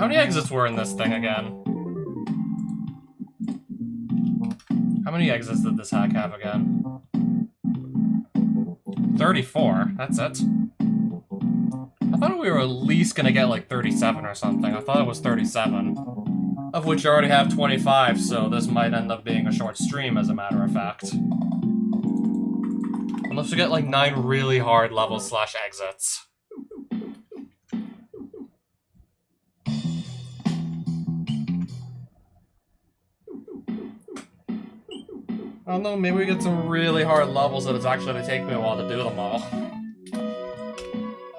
How many exits were in this thing again? How many exits did this hack have again? 34, that's it. I thought we were at least gonna get like 37 or something. I thought it was 37. Of which I already have 25, so this might end up being a short stream, as a matter of fact. Unless we get like 9 really hard levels slash exits. I don't know, maybe we get some really hard levels that it's actually going to take me a while to do them all.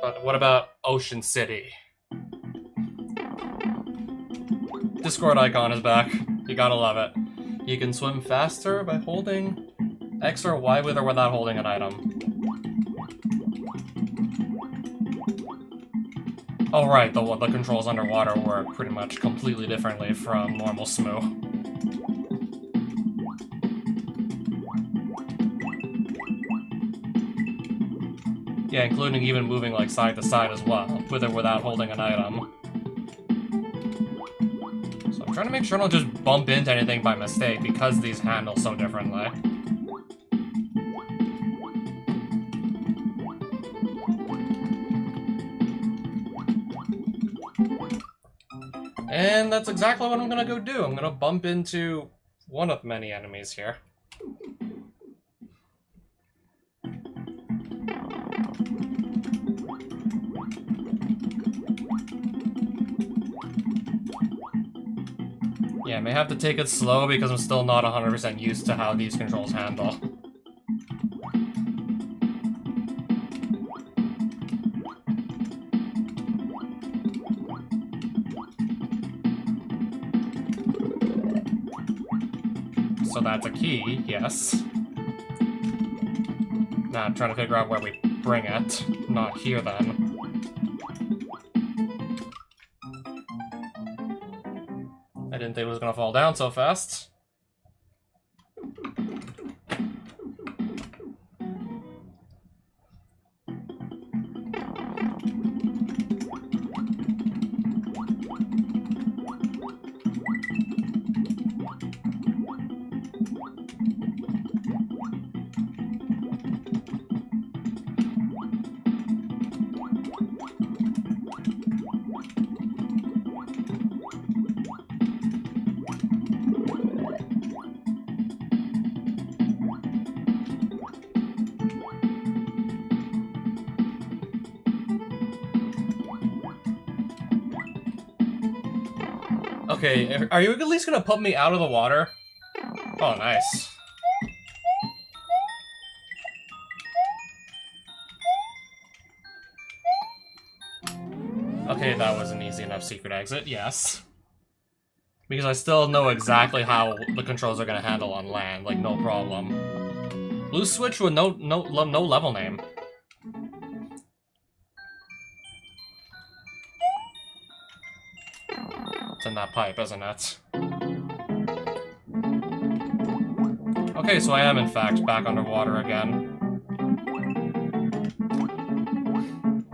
But what about Ocean City? Discord icon is back. You gotta love it. You can swim faster by holding X or Y with or without holding an item. Oh right, the controls underwater work pretty much completely differently from normal SMW. Yeah, including even moving like side to side as well, with or without holding an item. So I'm trying to make sure I don't just bump into anything by mistake because these handle so differently. And that's exactly what I'm gonna go do. I'm gonna bump into one of many enemies here. Yeah, I may have to take it slow because I'm still not 100% used to how these controls handle. So that's a key, yes. Now I'm trying to figure out where we bring it. Not here then. I didn't think it was gonna fall down so fast. Okay, are you at least gonna put me out of the water? Oh, nice. Okay, that was an easy enough secret exit, yes. Because I still know exactly how the controls are gonna handle on land, like no problem. Blue switch with no level name. It's in that pipe, isn't it? Okay, so I am in fact back underwater again.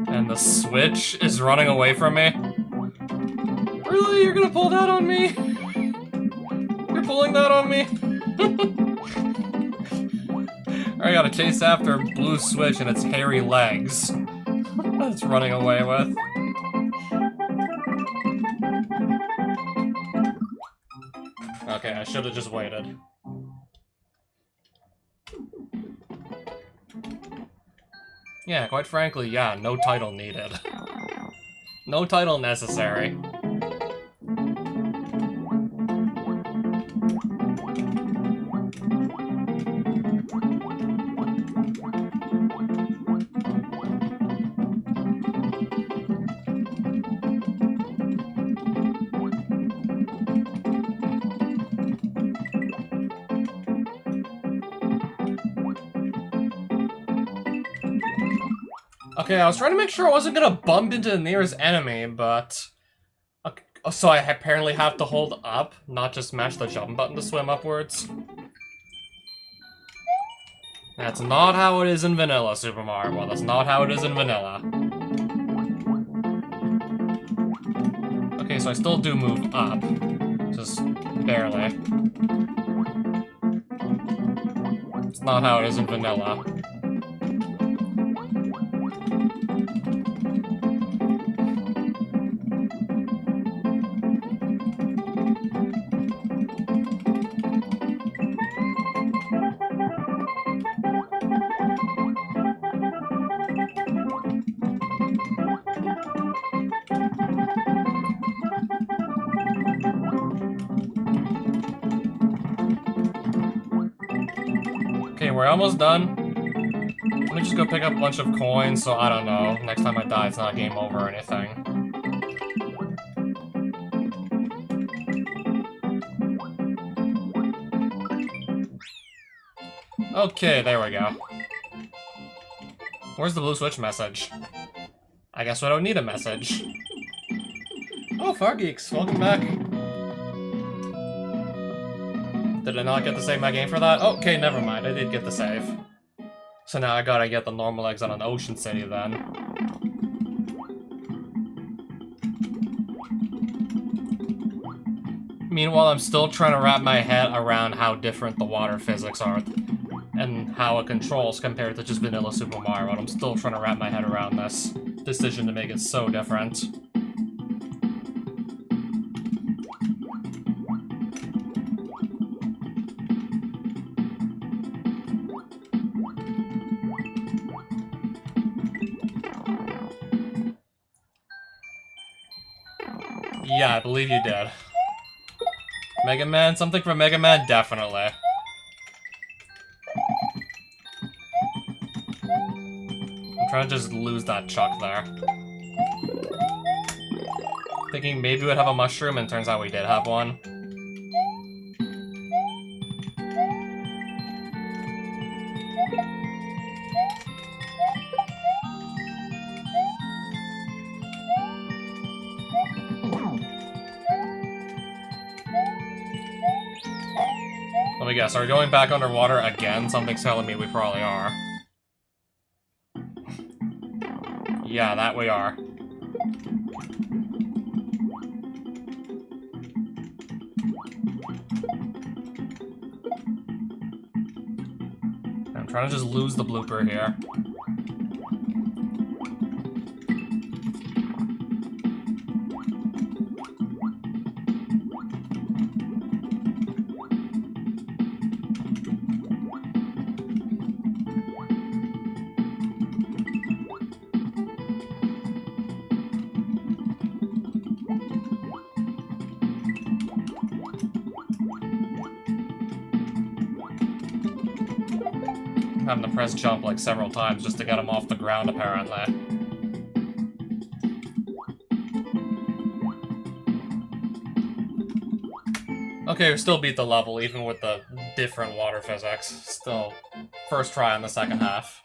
And the switch is running away from me. Really? You're gonna pull that on me? You're pulling that on me? I gotta chase after blue switch and its hairy legs. It's running away with. Okay, I should have just waited. Yeah, quite frankly, yeah, no title needed. No title necessary. Okay, I was trying to make sure I wasn't gonna bump into the nearest enemy, but... Okay, so I apparently have to hold up, not just mash the jump button to swim upwards. That's not how it is in vanilla, Super Mario World. That's not how it is in vanilla. Okay, so so I still do move up. Just barely. It's not how it is in vanilla. Okay, we're almost done. Let me just go pick up a bunch of coins, so I don't know. Next time I die, it's not game over or anything. Okay, there we go. Where's the blue switch message? I guess I don't need a message. Oh, Fargeeks, welcome back. Did I not get to save my game for that? Okay, never mind, I did get the save. So now I gotta get the normal exit on Ocean City then. Meanwhile, I'm still trying to wrap my head around how different the water physics are and how it controls compared to just vanilla Super Mario, and I'm still trying to wrap my head around this decision to make it so different. Yeah, I believe you did. Mega Man? Something for Mega Man? Definitely. I'm trying to just lose that chuck there. Thinking maybe we'd have a mushroom, and turns out we did have one. Let me guess, are we going back underwater again? Something's telling me we probably are. Yeah, that we are. I'm trying to just lose the blooper here. Having to press jump like several times just to get him off the ground, apparently. Okay, we still beat the level, even with the different water physics. Still, first try on the second half.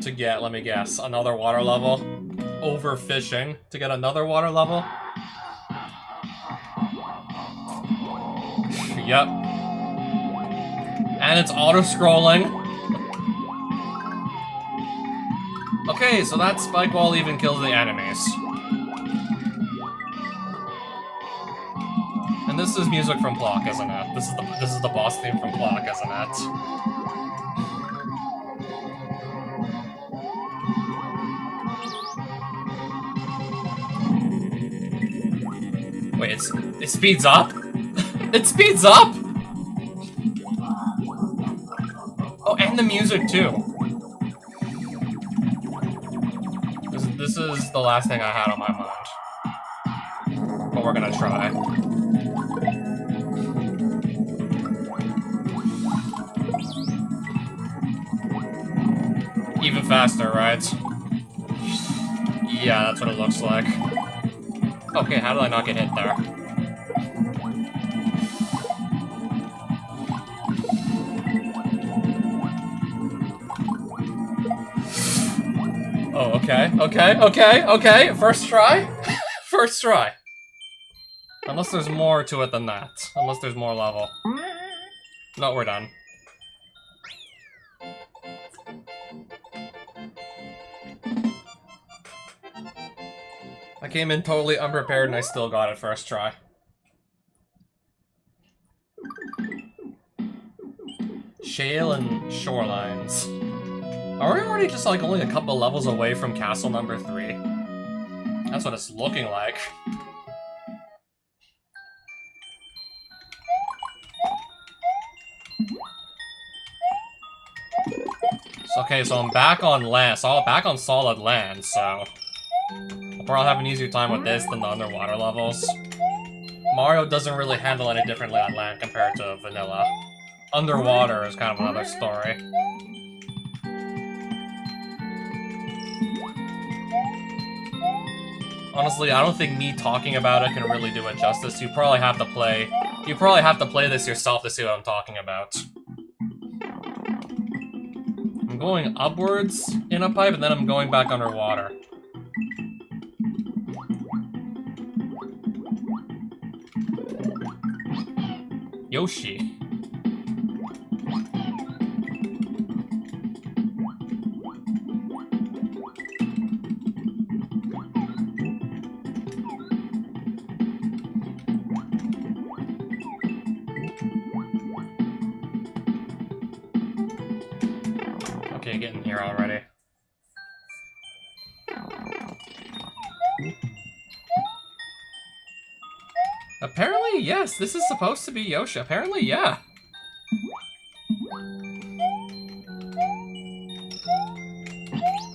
To get, let me guess, another water level? Overfishing to get another water level? Yep. And it's auto-scrolling. Okay, so that spike wall even kills the enemies. And this is music from Block, isn't it? This is the boss theme from Block, isn't it? Wait, it speeds up? It speeds up! Oh, and the music, too. This is the last thing I had on my mind. But we're gonna try. Even faster, right? Yeah, that's what it looks like. Okay, how did I not get hit there? Oh, okay. First try? First try. Unless there's more to it than that. Unless there's more level. No, we're done. I came in totally unprepared and I still got it first try. Shale and shorelines. Are we already just like only a couple levels away from castle number 3? That's what it's looking like. Okay, so I'm back on land, back on solid land, so I'll probably have an easier time with this than the underwater levels. Mario doesn't really handle any differently on land compared to vanilla. Underwater is kind of another story. Honestly, I don't think me talking about it can really do it justice. You probably have to play this yourself to see what I'm talking about. I'm going upwards in a pipe, and then I'm going back underwater. Yoshi. Okay, get in here already. Apparently, yes, this is supposed to be Yoshi. Apparently, yeah.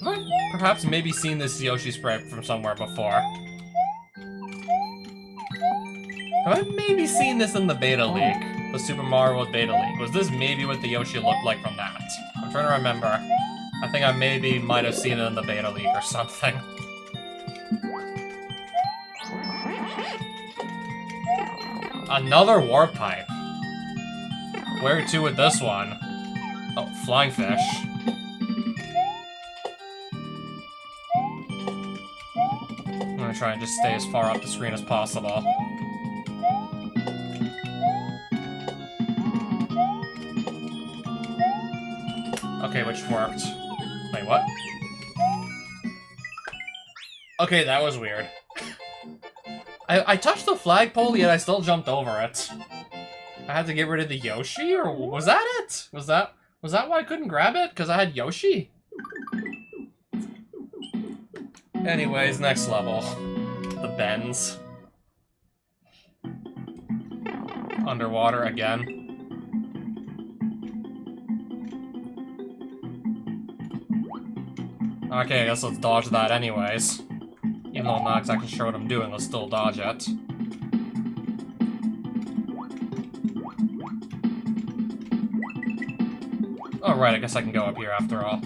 I've perhaps maybe seen this Yoshi sprite from somewhere before. Have I maybe seen this in the beta leak? The Super Mario World beta leak? Was this maybe what the Yoshi looked like from that? I'm trying to remember. I think I might have seen it in the beta leak or something. Another warp pipe. Where to with this one? Oh, flying fish. I'm gonna try and just stay as far up the screen as possible. Okay, which worked. Wait, what? Okay, that was weird. I touched the flagpole, yet I still jumped over it. I had to get rid of the Yoshi, or was that it? Was that why I couldn't grab it? Because I had Yoshi? Anyways, next level. The bends. Underwater again. Okay, I guess let's dodge that anyways. Even though I'm not exactly sure what I'm doing, let's still dodge it. Oh right, I guess I can go up here after all.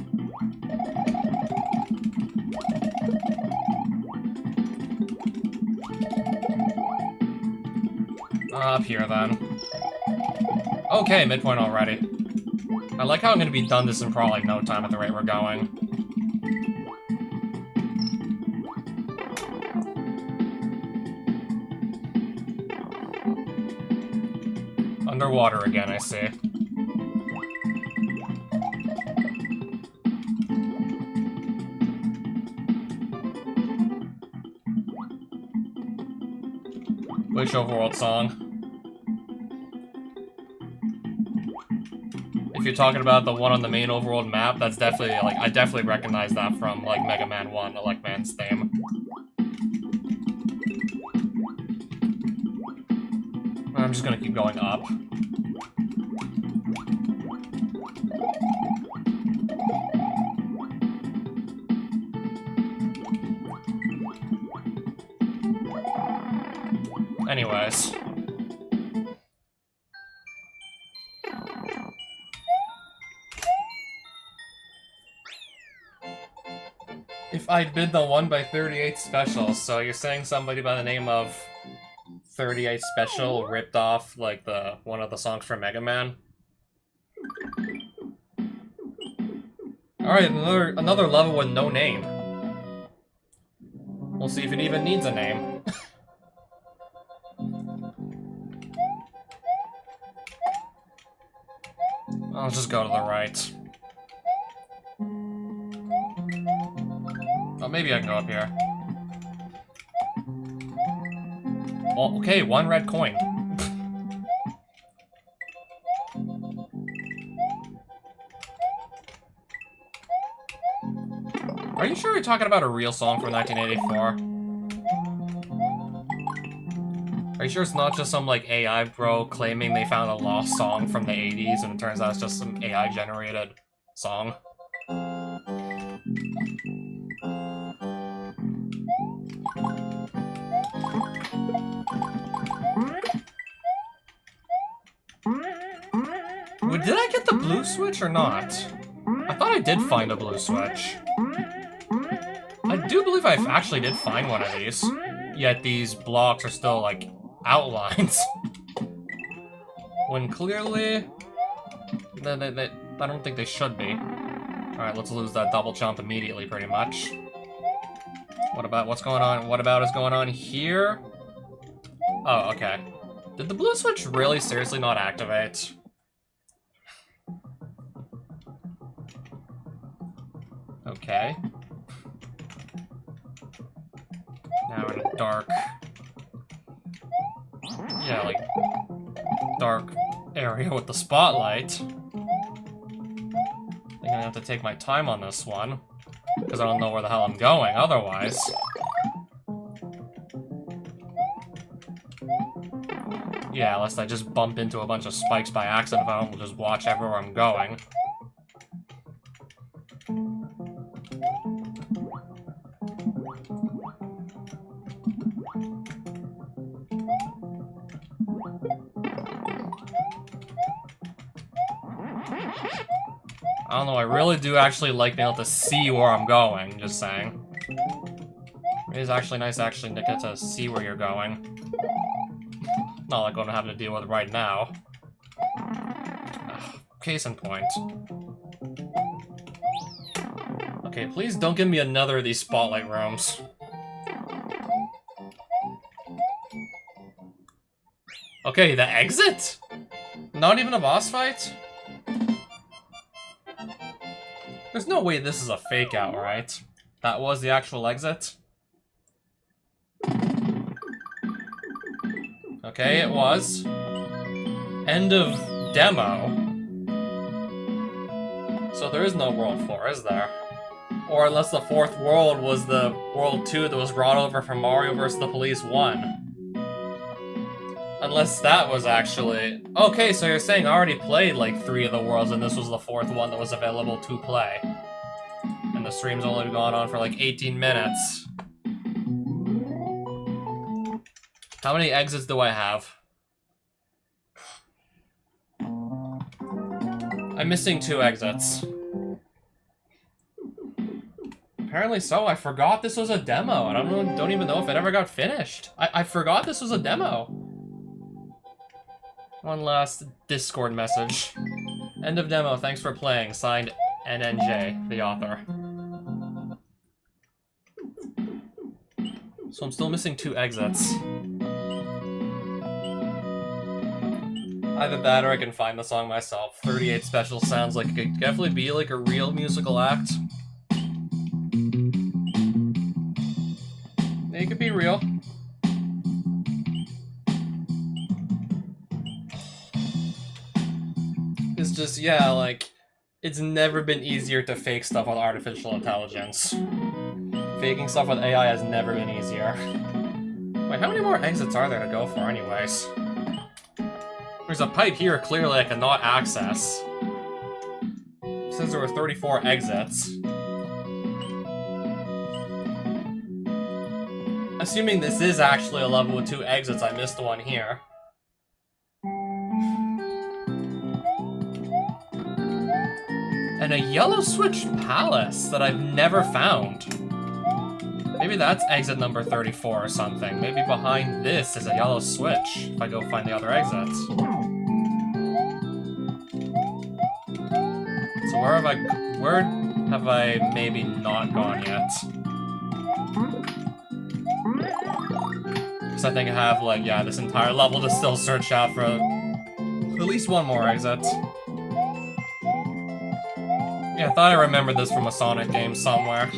Up here then. Okay, midpoint already. I like how I'm gonna be done this in probably no time at the rate we're going. Underwater again, I see. Which overworld song? If you're talking about the one on the main overworld map, that's definitely, like, I definitely recognize that from, like, Mega Man 1, Electman's theme. I'm just gonna keep going up. Anyways. If I'd been the 1x38 special, so you're saying somebody by the name of 38 Special ripped off, like, one of the songs from Mega Man? Alright, another level with no name. We'll see if it even needs a name. I'll just go to the right. Oh, maybe I can go up here. Oh, okay, 1 red coin. Are you sure you're talking about a real song from 1984? Are you sure it's not just some, like, AI bro claiming they found a lost song from the 80s and it turns out it's just some AI-generated song? Wait, did I get the blue switch or not? I thought I did find a blue switch. I do believe I actually did find one of these. Yet these blocks are still, like, outlines. When clearly... I don't think they should be. Alright, let's lose that double jump immediately, pretty much. What about what's going on? What about is going on here? Oh, okay. Did the blue switch really seriously not activate? Okay. Now we're in a dark... Yeah, like... dark area with the spotlight. I'm gonna have to take my time on this one. Because I don't know where the hell I'm going otherwise. Yeah, unless I just bump into a bunch of spikes by accident, I don't just watch everywhere I'm going. I don't know, I really do actually like being able to see where I'm going, just saying. It is actually nice to get to see where you're going. Not like what I'm having to deal with right now. Ugh, case in point. Okay, please don't give me another of these spotlight rooms. Okay, the exit? Not even a boss fight? There's no way this is a fake out, right? That was the actual exit? Okay, it was. End of demo. So there is no World 4, is there? Or unless the 4th world was the World 2 that was brought over from Mario vs. the Police 1. Unless that was actually... Okay, so you're saying I already played like 3 of the worlds and this was the 4th one that was available to play. And the stream's only gone on for like 18 minutes. How many exits do I have? I'm missing 2 exits. Apparently so. I forgot this was a demo. And I don't even know if it ever got finished. I forgot this was a demo. One last Discord message. End of demo. Thanks for playing. Signed, NNJ, the author. So I'm still missing 2 exits. Either that or I can find the song myself. 38 Special sounds like it could definitely be like a real musical act. It could be real. It's just, yeah, like, it's never been easier to fake stuff with artificial intelligence. Faking stuff with AI has never been easier. Wait, how many more exits are there to go for anyways? There's a pipe here clearly I cannot access. It says there were 34 exits. Assuming this is actually a level with 2 exits, I missed one here. And a yellow switch palace that I've never found. Maybe that's exit number 34 or something. Maybe behind this is a yellow switch, if I go find the other exits. So where have I maybe not gone yet? Because I think I have, like, yeah, this entire level to still search out for at least one more exit. Yeah, I thought I remembered this from a Sonic game somewhere.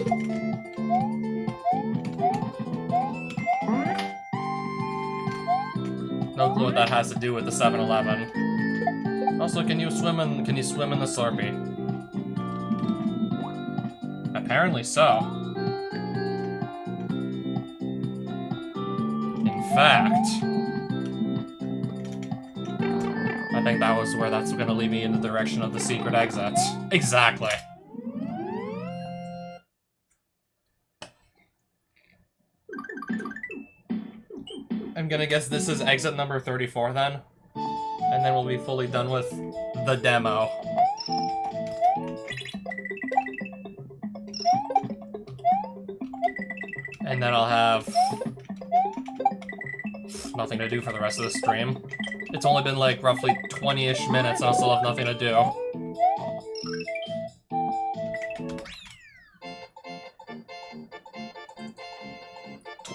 No clue what that has to do with the 7-Eleven. Also, can you swim in the Slurpee? Apparently so. In fact, I think that was where that's gonna lead me in the direction of the secret exit. Exactly. I'm gonna guess this is exit number 34 then. And then we'll be fully done with the demo. And then I'll have nothing to do for the rest of the stream. It's only been like roughly 20-ish minutes and I'll still have nothing to do.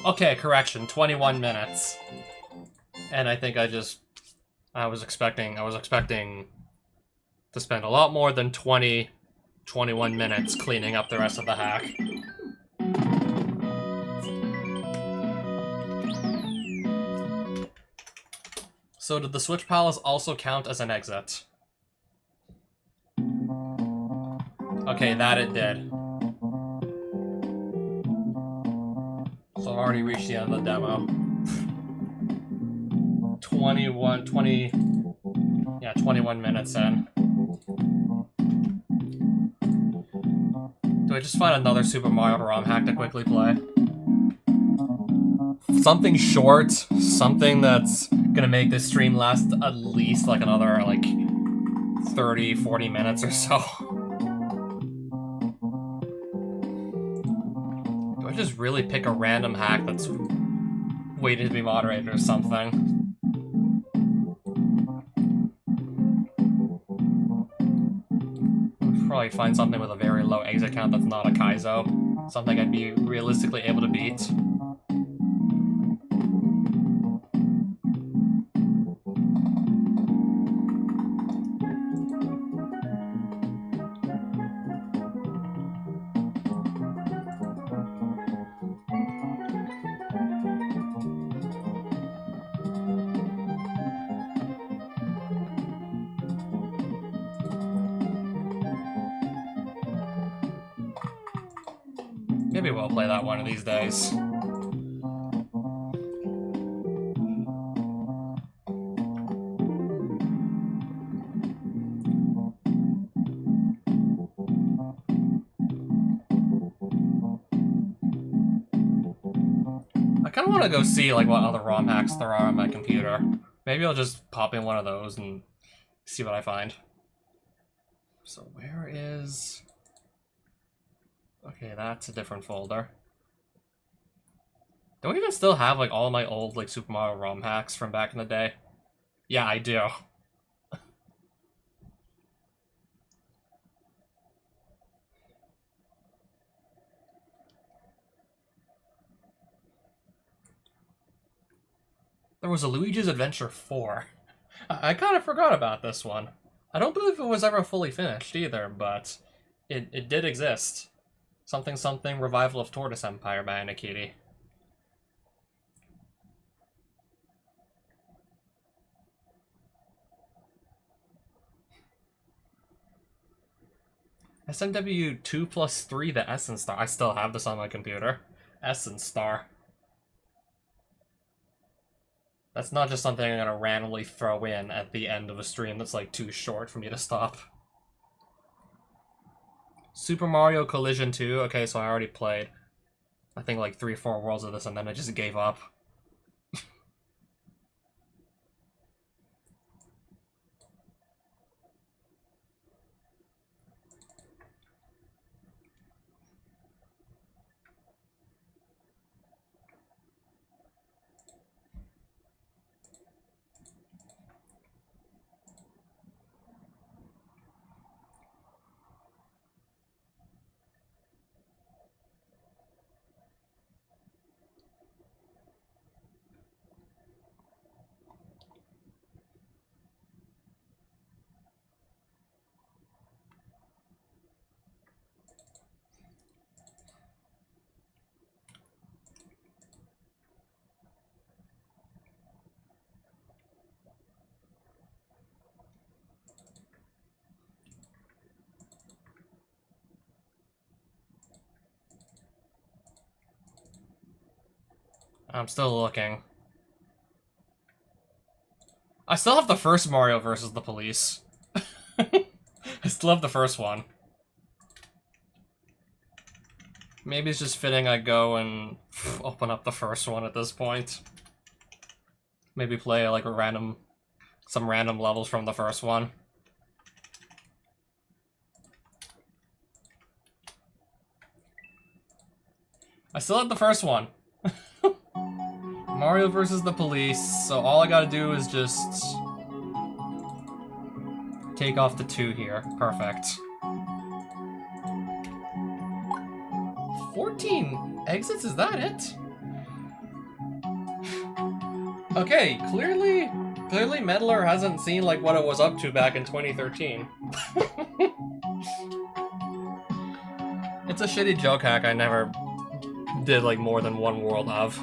Okay, correction, 21 minutes. And I think I was expecting to spend a lot more than 21 minutes cleaning up the rest of the hack. So did the Switch Palace also count as an exit? Okay, that it did. So I've already reached the end of the demo. 21 minutes in. Do I just find another Super Mario ROM hack to quickly play? Something short, something that's gonna make this stream last at least like another like 30-40 minutes or so. Do I just really pick a random hack that's waiting to be moderated or something? Probably find something with a very low exit count that's not a Kaizo. Something I'd be realistically able to beat. Maybe we'll play that one of these days. I kind of want to go see like what other ROM hacks there are on my computer. Maybe I'll just pop in one of those and see what I find. So where is... Okay, that's a different folder. Do I even still have like all my old like Super Mario ROM hacks from back in the day? Yeah, I do. There was a Luigi's Adventure 4. I kind of forgot about this one. I don't believe it was ever fully finished either, but it did exist. Something something Revival of Tortoise Empire by Anakiti. SMW 2+3, the Essence Star. I still have this on my computer. Essence Star. That's not just something I'm gonna randomly throw in at the end of a stream that's like too short for me to stop. Super Mario Collision 2. Okay, so I already played, I think, like 3 or 4 worlds of this, and then I just gave up. I'm still looking. I still have the first Mario versus the police. I still have the first one. Maybe it's just fitting I go and open up the first one at this point. Maybe play like some random levels from the first one. I still have the first one. Mario versus the police, so all I gotta do is just take off the 2 here. Perfect. 14 exits, is that it? Okay, clearly Meddler hasn't seen like what it was up to back in 2013. It's a shitty joke hack I never did like more than one world of.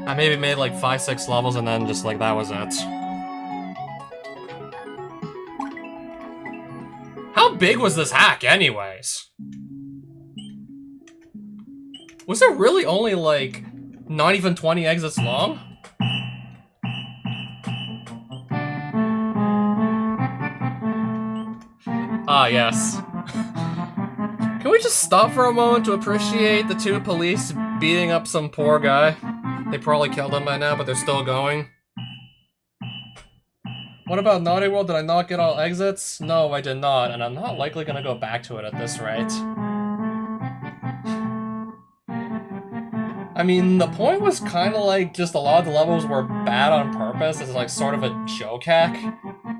I maybe made like 5-6 levels and then just like that was it. How big was this hack anyways? Was it really only like not even 20 exits long? Ah, yes. Can we just stop for a moment to appreciate the 2 police beating up some poor guy? They probably killed him by now, but they're still going. What about Naughty World? Did I not get all exits? No, I did not, and I'm not likely gonna go back to it at this rate. I mean, the point was kind of like just a lot of the levels were bad on purpose. It's like sort of a joke hack.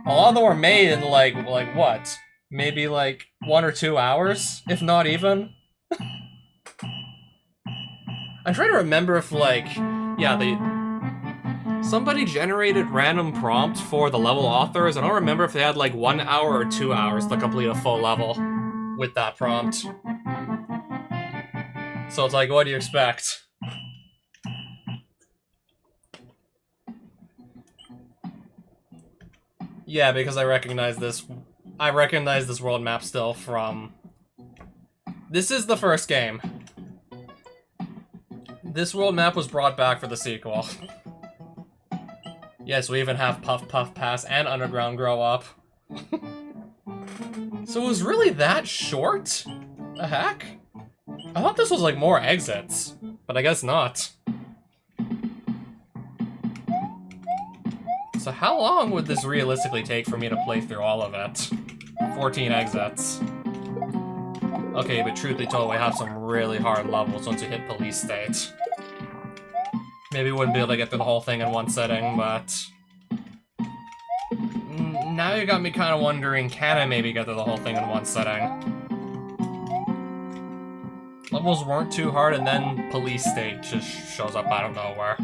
A lot of them were made in like what? Maybe like 1 or 2 hours, if not even. I'm trying to remember if like, yeah, somebody generated random prompts for the level authors. I don't remember if they had like 1 hour or 2 hours to complete a full level with that prompt. So it's like, what do you expect? Yeah, because I recognize this world map still from... This is the first game. This world map was brought back for the sequel. Yes, we even have Puff Puff Pass and Underground Grow Up. So it was really that short? A hack? I thought this was like more exits, but I guess not. So how long would this realistically take for me to play through all of it? 14 exits. Okay, but truth be told, we have some really hard levels once you hit police state. Maybe we wouldn't be able to get through the whole thing in one sitting, but... Now you got me kind of wondering, can I maybe get through the whole thing in one sitting? Levels weren't too hard, and then police state just shows up out of nowhere.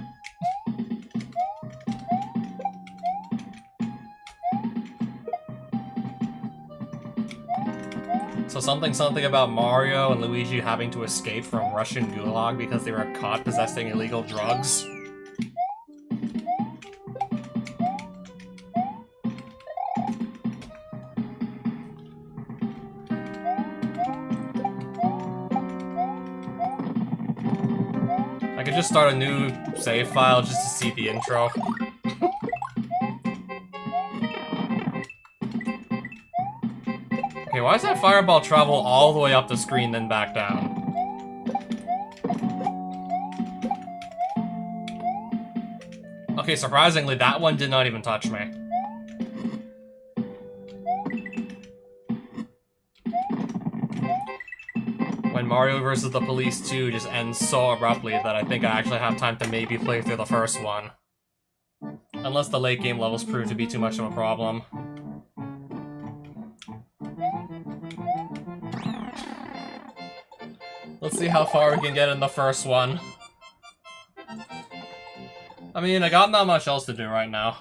So something about Mario and Luigi having to escape from Russian gulag because they were caught possessing illegal drugs. I could just start a new save file just to see the intro. Okay, why does that fireball travel all the way up the screen then back down? Okay, surprisingly, that one did not even touch me. When Mario vs. the Police 2 just ends so abruptly that I think I actually have time to maybe play through the first one. Unless the late game levels prove to be too much of a problem. Let's see how far we can get in the first one. I mean, I got not much else to do right now.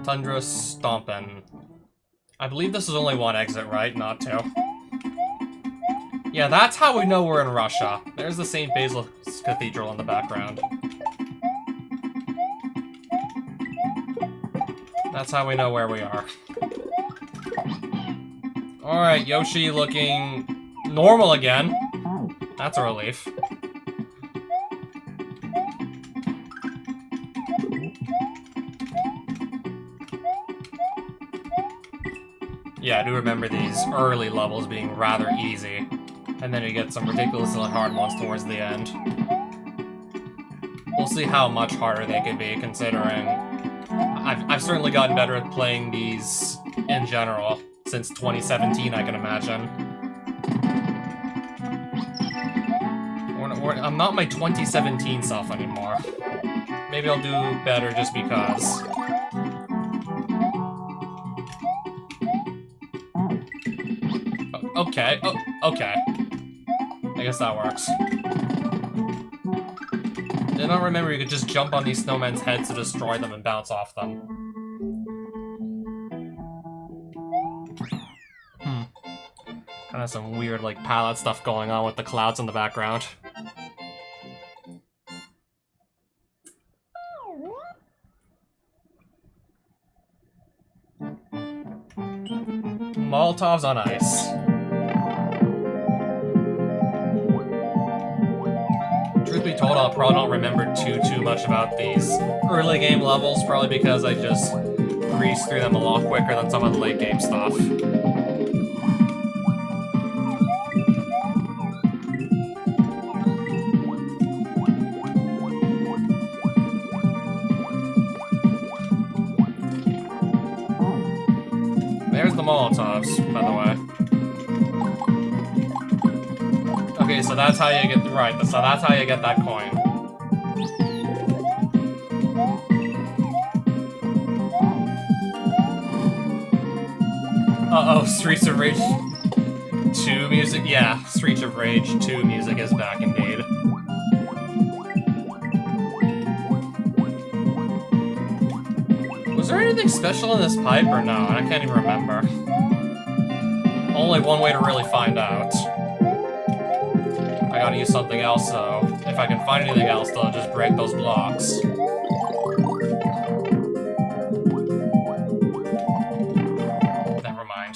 Tundra Stompin'. I believe this is only one exit, right? Not two. Yeah, that's how we know we're in Russia. There's the St. Basil's Cathedral in the background. That's how we know where we are. Alright, Yoshi looking normal again. That's a relief. Yeah, I do remember these early levels being rather easy. And then you get some ridiculously hard ones towards the end. We'll see how much harder they could be, considering I've certainly gotten better at playing these in general since 2017, I can imagine. I'm not my 2017 self anymore. Maybe I'll do better just because. Okay, oh, okay. I guess that works. Did not remember you could just jump on these snowmen's heads to destroy them and bounce off them. Kinda some weird, like, palette stuff going on with the clouds in the background. Molotovs on ice. Truth be told, I'll probably not remember too much about these early game levels, probably because I just breezed through them a lot quicker than some of the late game stuff. There's the Molotovs, by the way. Okay, so that's how you get right. So that's how you get that coin. Uh-oh, Streets of Rage 2 music? Yeah, Streets of Rage 2 music is back indeed. Was there anything special in this pipe or no? I can't even remember. Only one way to really find out. I gotta use something else, so if I can find anything else, they'll just break those blocks. Never mind.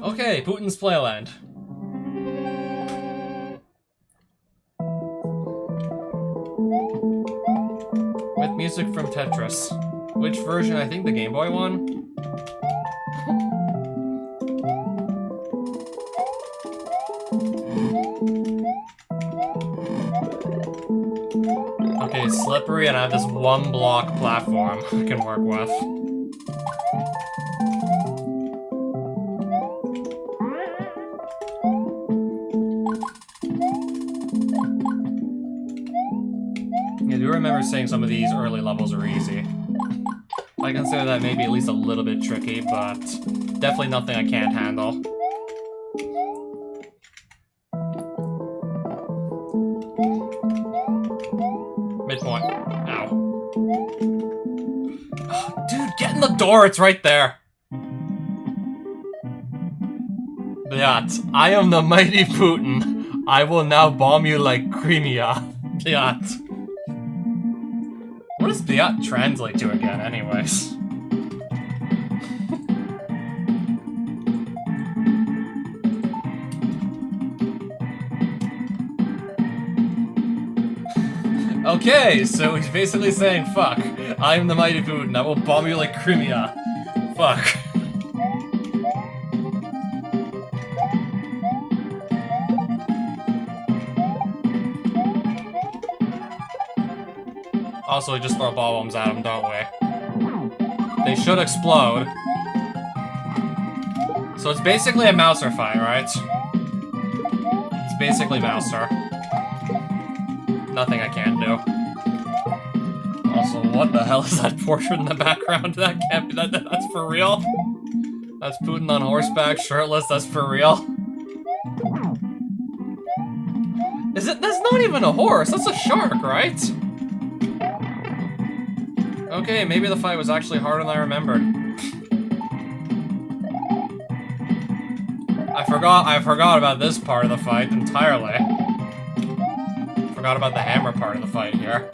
Okay, Putin's Playland. With music from Tetris. Which version? I think the Game Boy one? Okay, slippery, and I have this one block platform I can work with. I do remember saying some of these early levels are easy. I consider that maybe at least a little bit tricky, but definitely nothing I can't handle. Midpoint. Ow. Oh, dude, get in the door, it's right there! Biat, I am the mighty Putin. I will now bomb you like Crimea. Biat. What does Biat translate to again, anyways? Okay, so he's basically saying, fuck, I am the mighty Putin, I will bomb you like Crimea. Fuck. Also, we just throw ball bombs at them, don't we? They should explode. So it's basically a Mouser fight, right? It's basically Mouser. Nothing I can't do. Also, what the hell is that portrait in the background? That can't be, that's for real? That's Putin on horseback, shirtless, that's for real? Is it? That's not even a horse, that's a shark, right? Okay, maybe the fight was actually harder than I remembered. I forgot about this part of the fight entirely. Forgot about the hammer part of the fight here.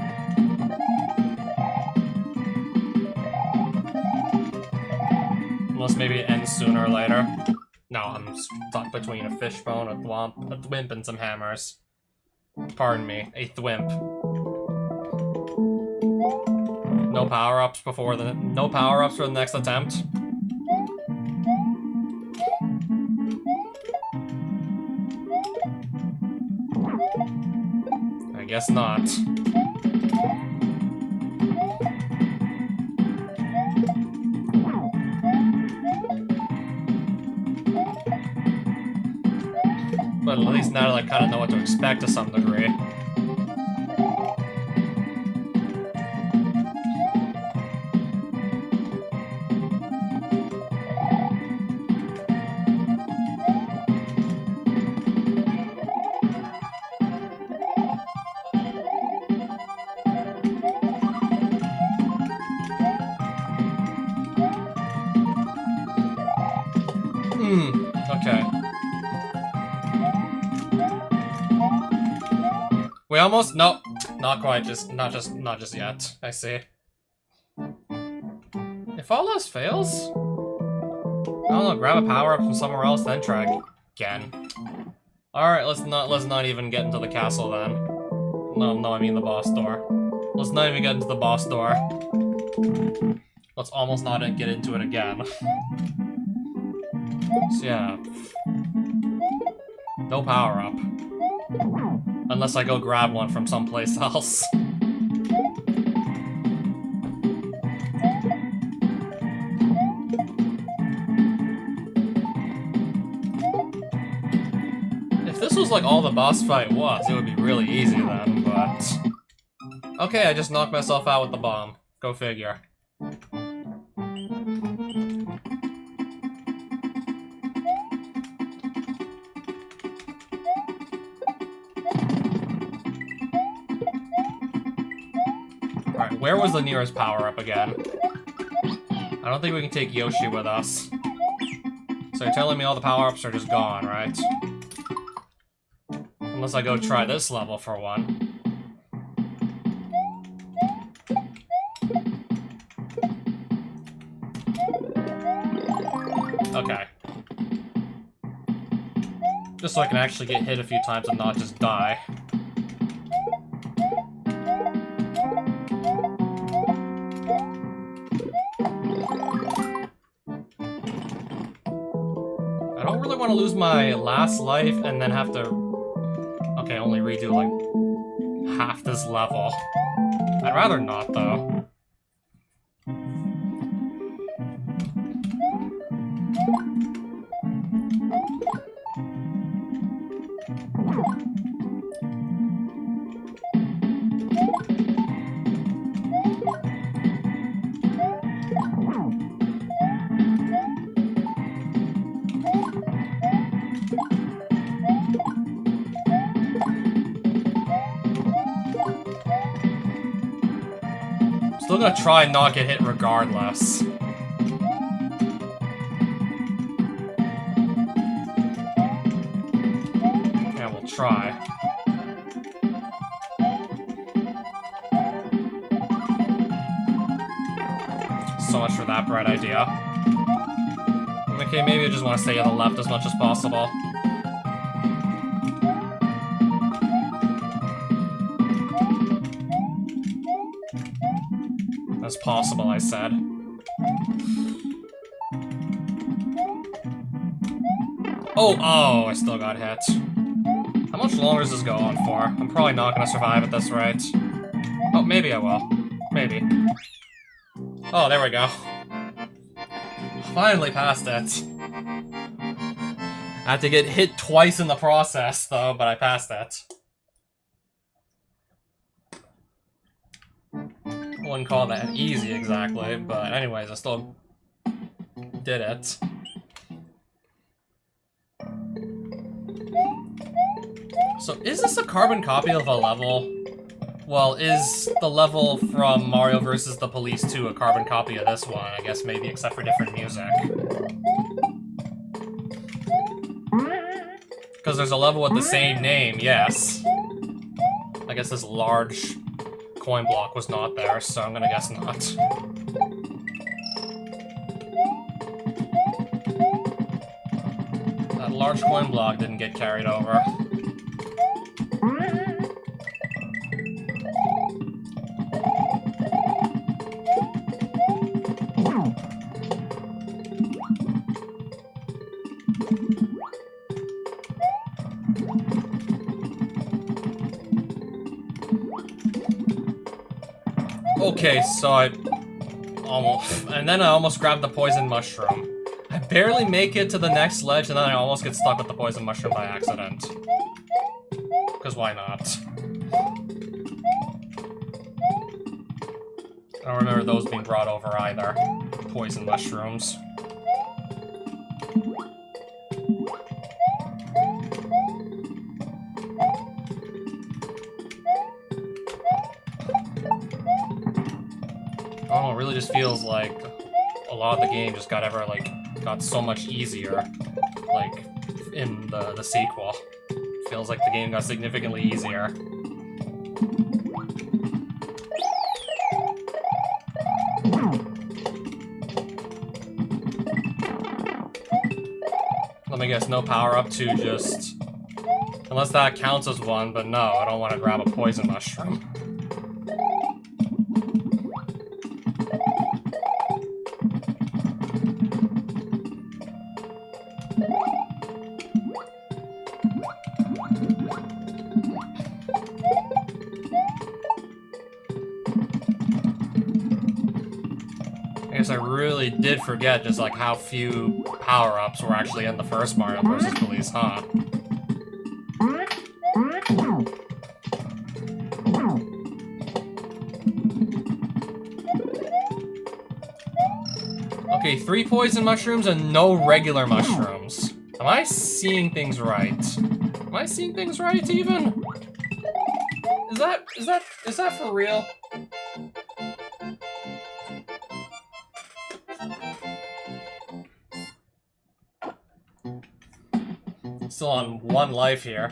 Unless maybe it ends sooner or later. No, I'm stuck between a fishbone, a thwimp, and some hammers. Pardon me, a thwimp. No power-ups for the next attempt. I guess not. But at least now I kind of know what to expect to some degree. Okay. We almost nope, not quite. Not just yet. I see. If all else fails, I don't know. Grab a power up from somewhere else, then try again. All right, let's not even get into the castle then. No, I mean the boss door. Let's not even get into the boss door. Let's almost not get into it again. So yeah, no power up. Unless I go grab one from someplace else. If this was like all the boss fight was, it would be really easy then, but... Okay, I just knocked myself out with the bomb. Go figure. Alright, where was the nearest power-up again? I don't think we can take Yoshi with us. So you're telling me all the power-ups are just gone, right? Unless I go try this level for one. Okay. Just so I can actually get hit a few times and not just die. I don't really want to lose my last life and then have to... Okay, only redo, like, half this level. I'd rather not, though. Still gonna try and not get hit regardless. Yeah, we'll try. So much for that bright idea. Okay, maybe I just want to stay on the left as much as possible. As possible, I said. Oh, I still got hit. How much longer does this go on for? I'm probably not gonna survive at this rate. Oh, maybe I will. Maybe. Oh, there we go. Finally passed it. I had to get hit twice in the process, though, but I passed it. Wouldn't call that easy exactly, but anyways, I still did it. So is this a carbon copy of a level? Well, is the level from Mario vs. the Police 2 a carbon copy of this one? I guess maybe, except for different music. Because there's a level with the same name, yes. I guess this large coin block was not there, so I'm gonna guess not. large coin block didn't get carried over. Okay, so I almost grabbed the poison mushroom. I barely make it to the next ledge, and then I almost get stuck with the poison mushroom by accident. Because why not? I don't remember those being brought over either. Poison mushrooms. Oh, it really just feels like a lot of the game just got so much easier, like, in the sequel. Feels like the game got significantly easier. Let me guess, no power-up to just... Unless that counts as one, but no, I don't want to grab a poison mushroom. I really did forget just like how few power-ups were actually in the first Mario vs. Police, huh? Okay, 3 poison mushrooms and no regular mushrooms. Am I seeing things right? Am I seeing things right even? Is that for real? Still on 1 life here.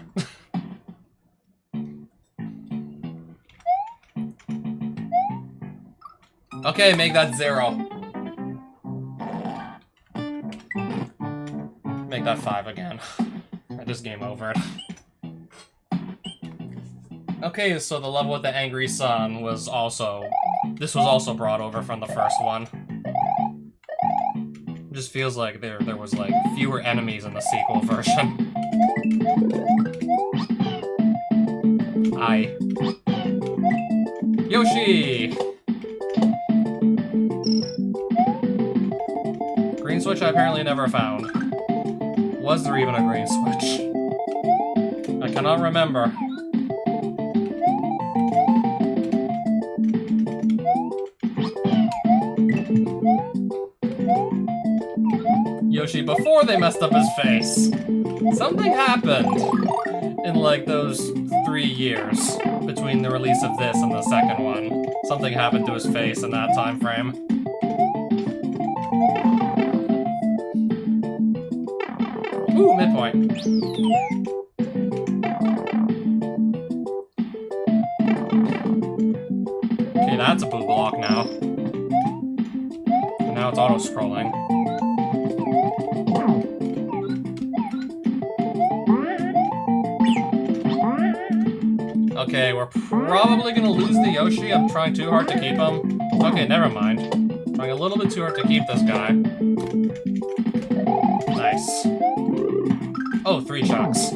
Okay, make that 0. Make that 5 again. I just game over it. Okay, so the level with the angry sun was also... This was also brought over from the first one. It just feels like there was like fewer enemies in the sequel version. Hi. Yoshi! Green switch I apparently never found. Was there even a green switch? I cannot remember. Yoshi, before they messed up his face, something happened in like those 3 years between the release of this and the second one. Something happened to his face in that time frame. Ooh, midpoint. Okay, that's a blue block now. And now it's auto-scrolling. Okay, we're probably gonna lose the Yoshi. I'm trying too hard to keep him. Okay, never mind. Trying a little bit too hard to keep this guy. Nice. Oh, 3 chucks.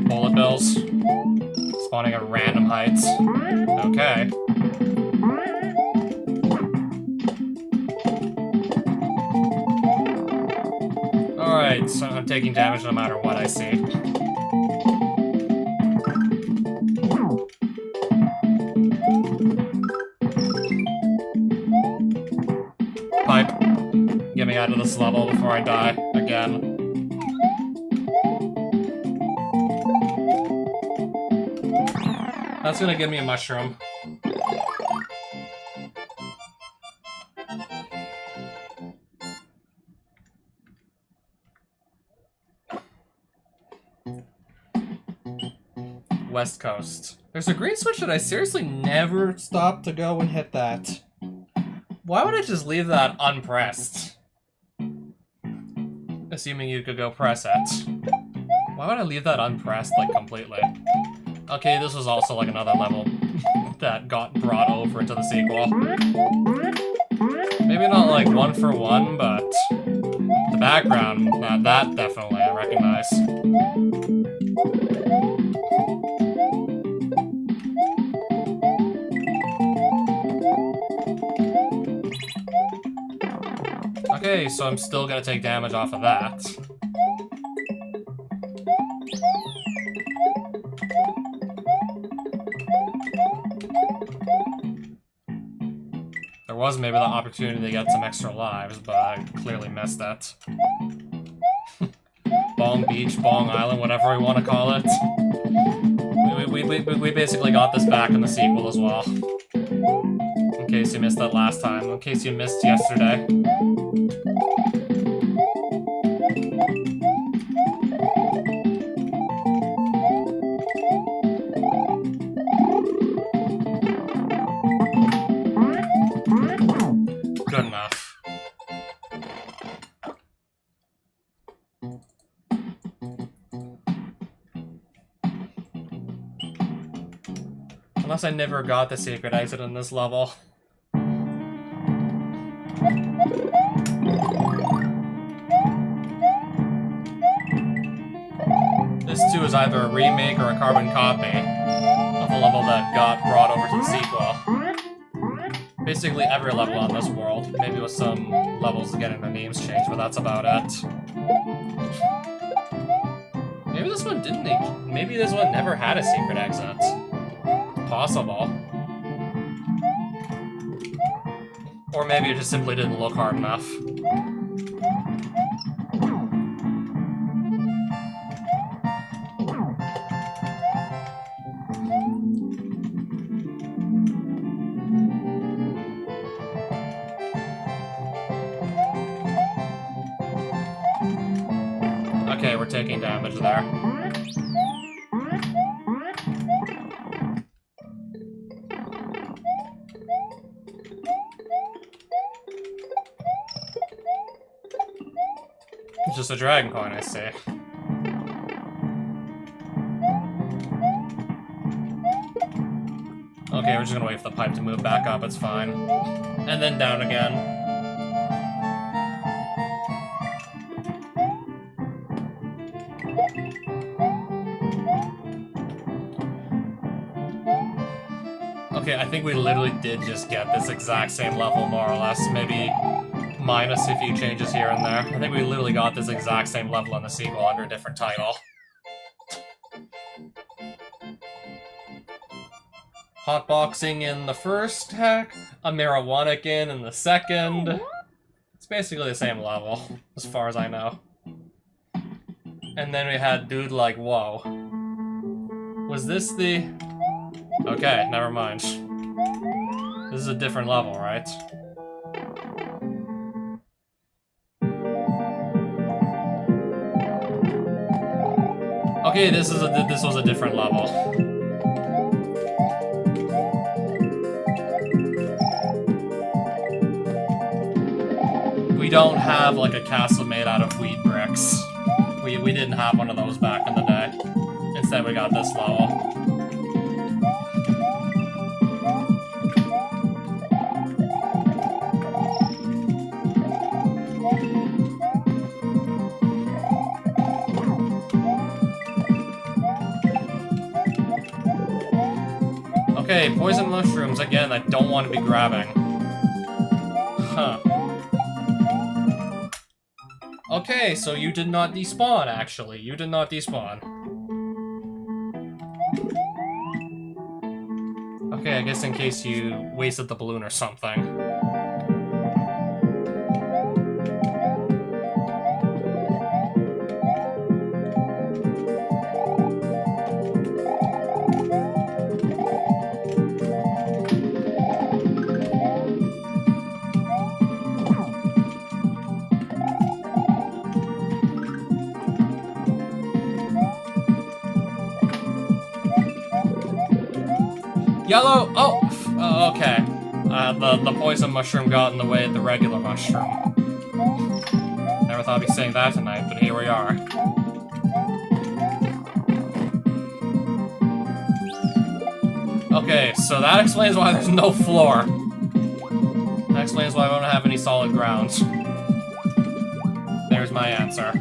Bullet bills. Spawning at random heights. Okay. Alright, so I'm taking damage no matter what I see. Pipe. Get me out of this level before I die again. That's gonna give me a mushroom. West Coast. There's a green switch that I seriously never stopped to go and hit that. Why would I just leave that unpressed? Assuming you could go press it. Why would I leave that unpressed, like, completely? Okay, this was also, like, another level that got brought over into the sequel. Maybe not, like, one for one, but the background, that definitely I recognize. Okay, so I'm still gonna take damage off of that. There was maybe the opportunity to get some extra lives, but I clearly missed it. Bong Beach, Bong Island, whatever we want to call it. We basically got this back in the sequel as well. In case you missed that last time, in case you missed yesterday. Good enough. Unless I never got the secret exit in this level. This too is either a remake or a carbon copy of a level that got brought over to the sequel. Basically every level on this world, maybe with some levels getting their names changed, but that's about it. Maybe this one didn't. Maybe this one never had a secret exit. Possible. Or maybe it just simply didn't look hard enough. Okay, we're taking damage there. It's just a dragon coin, I see. Okay, we're just gonna wait for the pipe to move back up, it's fine. And then down again. Okay, I think we literally did just get this exact same level, more or less. Maybe minus a few changes here and there. I think we literally got this exact same level in the sequel under a different title. Hotboxing in the first hack, a marijuana in the second. It's basically the same level, as far as I know. And then we had Dude Like Whoa. Was this the... Okay, never mind. This is a different level, right? Okay, this was a different level. We don't have like a castle made out of weed bricks. We didn't have one of those back in the day. Instead, we got this level. Okay, poison mushrooms, again, I don't want to be grabbing. Huh. Okay, so you did not despawn, actually. You did not despawn. Okay, I guess in case you wasted the balloon or something. Yellow! Oh! Okay. The poison mushroom got in the way of the regular mushroom. Never thought I'd be saying that tonight, but here we are. Okay, so that explains why there's no floor. That explains why I don't have any solid ground. There's my answer.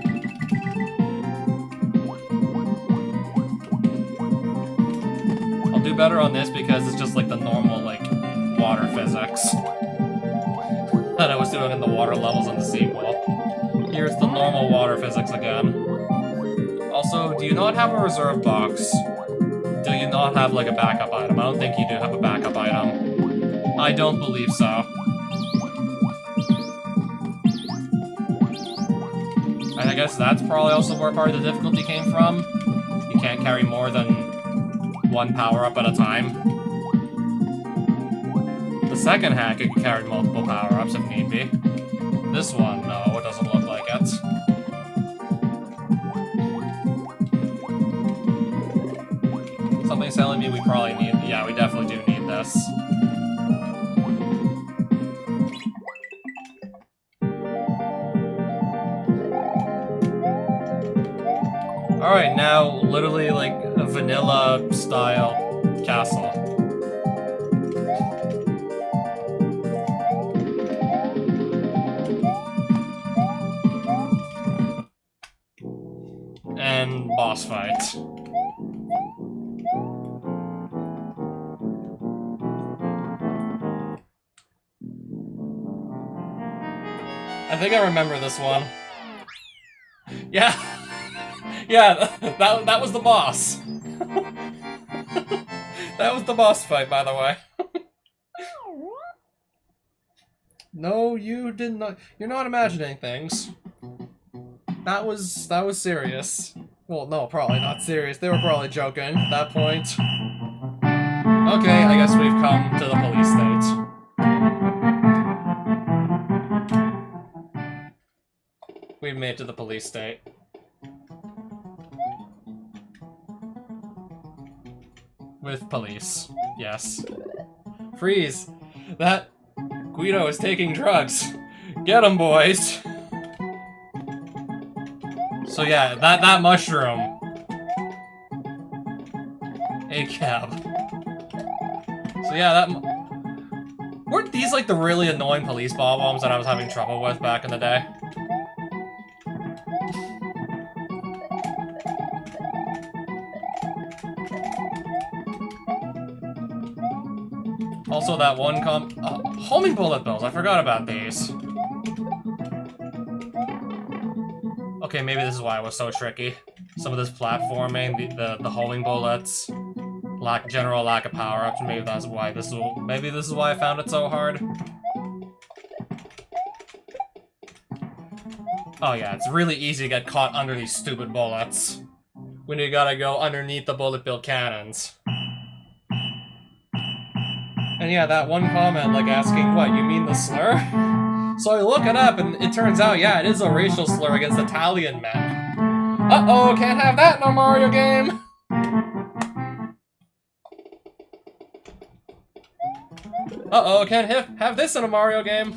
I'll do better on this because it's just like the normal, like, water physics that I was doing in the water levels in the sequel. Here's the normal water physics again. Also, do you not have a reserve box? Do you not have, like, a backup item? I don't think you do have a backup item. I don't believe so. And I guess that's probably also where part of the difficulty came from. You can't carry more than one power-up at a time. The second hack, you can carry multiple power-ups if need be. This one, no, it doesn't look like it. Something's telling me we probably need... Yeah, we definitely do need this. Alright, now, literally, like, a vanilla-style castle. And boss fight. I think I remember this one. Yeah! Yeah, that was the boss. That was the boss fight, by the way. No, you did not. You're not imagining things. That was serious. Well, no, probably not serious. They were probably joking at that point. Okay, I guess we've come to the police state. We've made it to the police state. With police, yes. Freeze! That Guido is taking drugs. Get him, boys! So yeah, that mushroom. A cab. So yeah, weren't these like the really annoying police bombs that I was having trouble with back in the day? Also, that one homing bullet bills. I forgot about these. Okay, maybe this is why it was so tricky. Some of this platforming, the homing bullets, general lack of power-ups. Maybe that's why maybe this is why I found it so hard. Oh yeah, it's really easy to get caught under these stupid bullets when you gotta go underneath the bullet bill cannons. And yeah, that one comment, like, asking, what, you mean the slur? So I look it up, and it turns out, yeah, it is a racial slur against Italian men. Uh-oh, can't have that in a Mario game! Uh-oh, can't have this in a Mario game!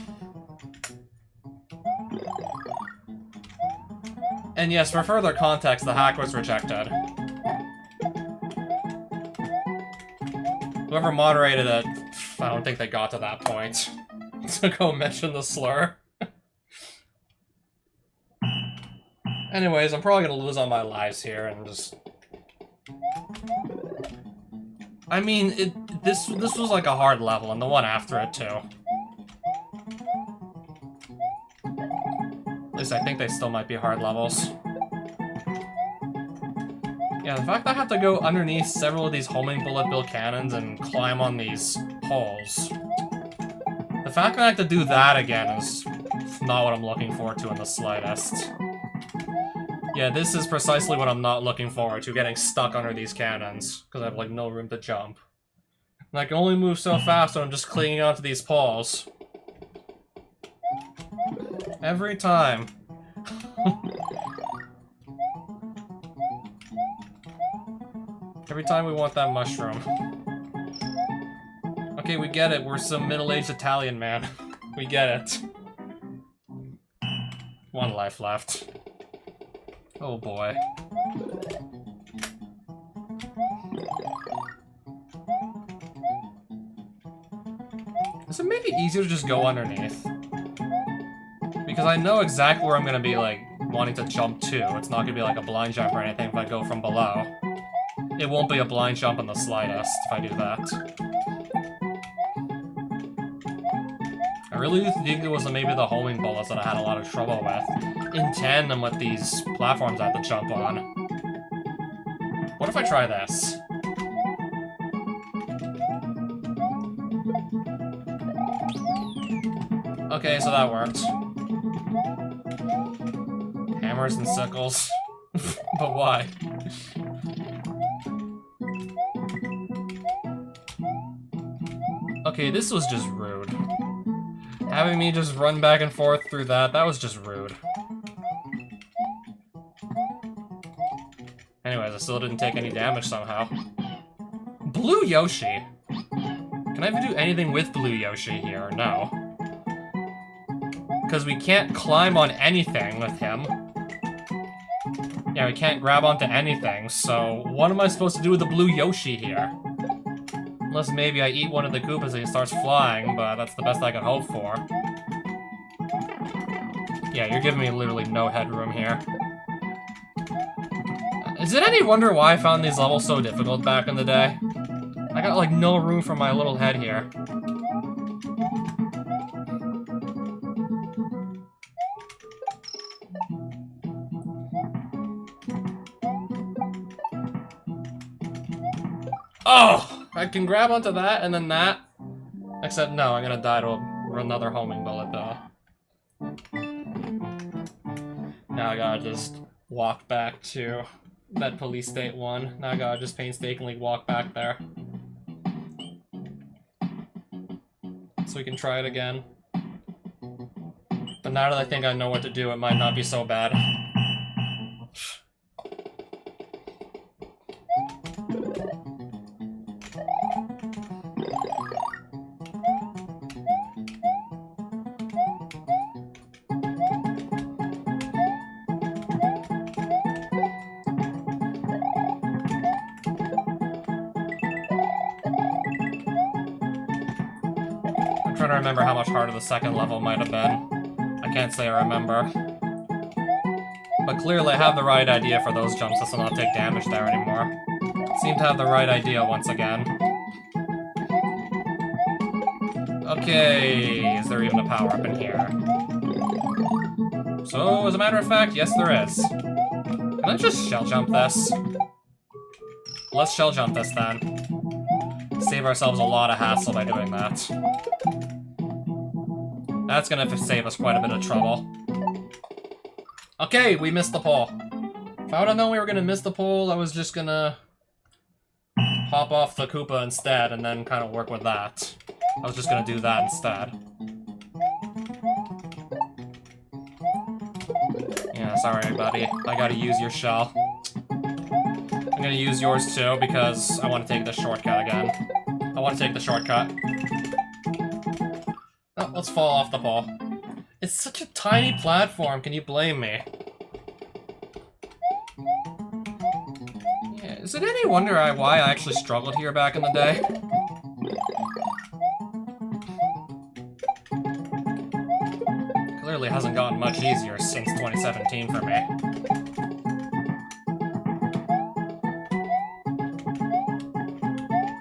And yes, for further context, the hack was rejected. Whoever moderated it, I don't think they got to that point to go mention the slur. Anyways, I'm probably gonna lose all my lives here and just... I mean, this was like a hard level, and the one after it too. At least I think they still might be hard levels. Yeah, the fact that I have to go underneath several of these homing bullet bill cannons and climb on these poles. The fact that I have to do that again is not what I'm looking forward to in the slightest. Yeah, this is precisely what I'm not looking forward to, getting stuck under these cannons, because I have, like, no room to jump. And I can only move so fast when I'm just clinging onto these poles. Every time. Every time we want that mushroom. Okay, we get it. We're some middle-aged Italian man. We get it. 1 life left. Oh boy. Does it make it easier to just go underneath? Because I know exactly where I'm gonna be, like, wanting to jump to. It's not gonna be like a blind jump or anything if I go from below. It won't be a blind jump in the slightest if I do that. I really think it was maybe the homing bullets that I had a lot of trouble with. In tandem with these platforms I have to jump on. What if I try this? Okay, so that worked. Hammers and sickles. But why? Okay, this was just rude. Having me just run back and forth through that was just rude. Anyways, I still didn't take any damage somehow. Blue Yoshi! Can I even do anything with Blue Yoshi here? No. Because we can't climb on anything with him. Yeah, we can't grab onto anything, so what am I supposed to do with the Blue Yoshi here? Unless maybe I eat one of the Koopas and he starts flying, but that's the best I can hope for. Yeah, you're giving me literally no headroom here. Is it any wonder why I found these levels so difficult back in the day? I got like no room for my little head here. Oh! I can grab onto that and then that. Except no, I'm gonna die to another homing bullet though. Now I gotta just walk back to that police state 1. Now I gotta just painstakingly walk back there. So we can try it again. But now that I think I know what to do, it might not be so bad. I'm trying to remember how much harder the second level might have been. I can't say I remember. But clearly I have the right idea for those jumps to not take damage there anymore. Seem to have the right idea once again. Okay, is there even a power-up in here? So, as a matter of fact, yes there is. Can I just shell jump this? Let's shell jump this then. Save ourselves a lot of hassle by doing that. That's gonna save us quite a bit of trouble. Okay, we missed the pole. If I would've known we were gonna miss the pole, I was just gonna hop off the Koopa instead and then kind of work with that. I was just gonna do that instead. Yeah, sorry buddy. I gotta use your shell. I'm gonna use yours too because I want to take the shortcut again. I want to take the shortcut. Oh, let's fall off the pole. It's such a tiny platform, can you blame me? Yeah, is it any wonder why I actually struggled here back in the day? Clearly hasn't gotten much easier since 2017 for me.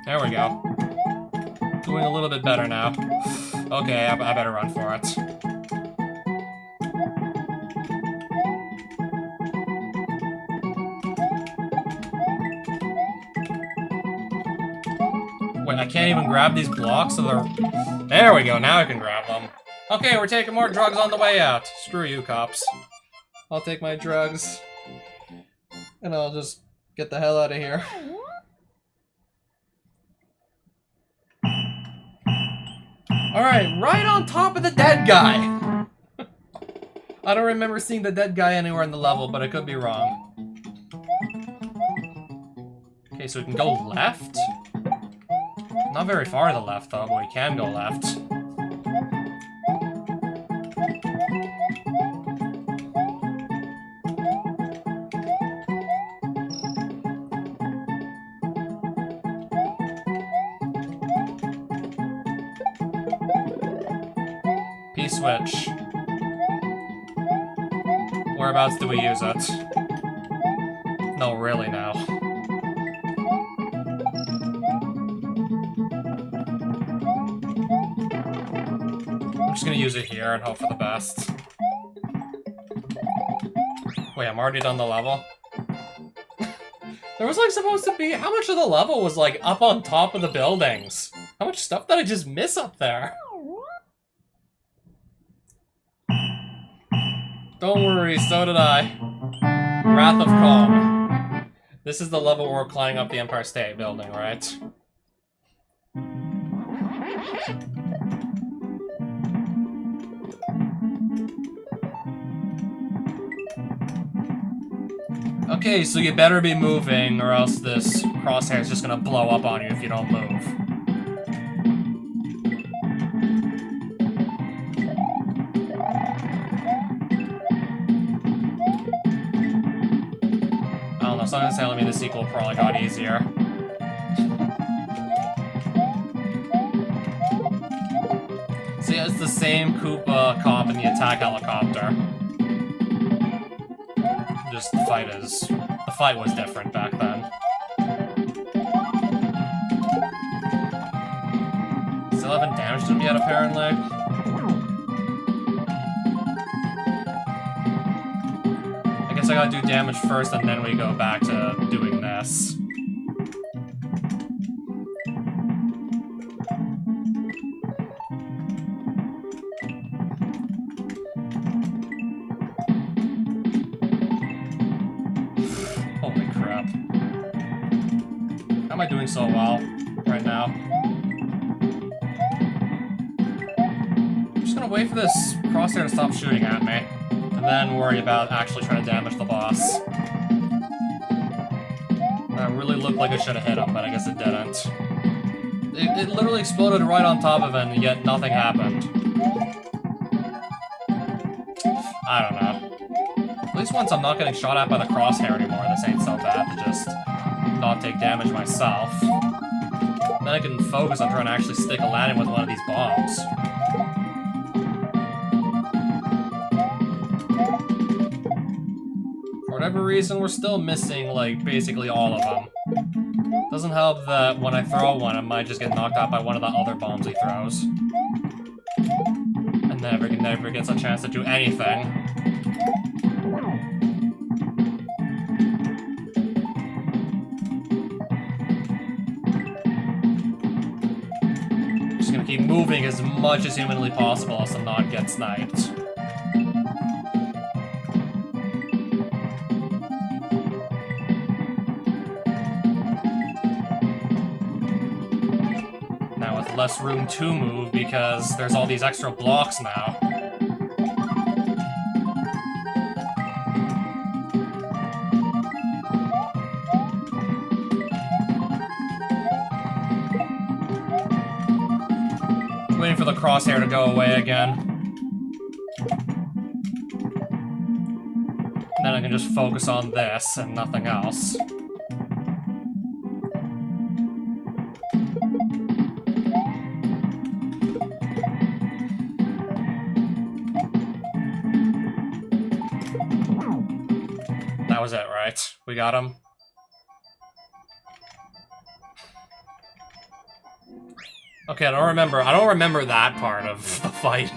There we go. Doing a little bit better now. Okay, I better run for it. Wait, I can't even grab these blocks? So they're... There we go, now I can grab them. Okay, we're taking more drugs on the way out. Screw you, cops. I'll take my drugs. And I'll just get the hell out of here. Alright, right on top of the dead guy! I don't remember seeing the dead guy anywhere in the level, but I could be wrong. Okay, so we can go left? Not very far to the left, though, but we can go left. P-switch. Whereabouts do we use it? No, really now. I'm just gonna use it here and hope for the best. Wait, I'm already done the level? There was like supposed to be... How much of the level was like up on top of the buildings? How much stuff did I just miss up there? Don't worry, so did I. Wrath of Kong. This is the level where we're climbing up the Empire State Building, right? Okay, so you better be moving, or else this crosshair is just gonna blow up on you if you don't move. Someone's telling me the sequel probably got easier. See, it's the same Koopa cop in the attack helicopter. Just the fight was different back then. Still haven't damaged him yet, apparently. I gotta do damage first, and then we go back to doing this. Holy crap. How am I doing so well right now? I'm just gonna wait for this crosshair to stop shooting at me. And then worry about actually trying to damage the boss. That really looked like I should have hit him, but I guess it didn't. It literally exploded right on top of him, and yet nothing happened. I don't know. At least once I'm not getting shot at by the crosshair anymore, this ain't so bad to just not take damage myself. Then I can focus on trying to actually stick a landing with one of these bombs. For whatever reason, we're still missing, like, basically all of them. Doesn't help that when I throw one, I might just get knocked out by one of the other bombs he throws. And never gets a chance to do anything. Just gonna keep moving as much as humanly possible as to not get sniped. Less room to move because there's all these extra blocks now. Waiting for the crosshair to go away again. And then I can just focus on this and nothing else. That was it, right? We got him. Okay, I don't remember that part of the fight.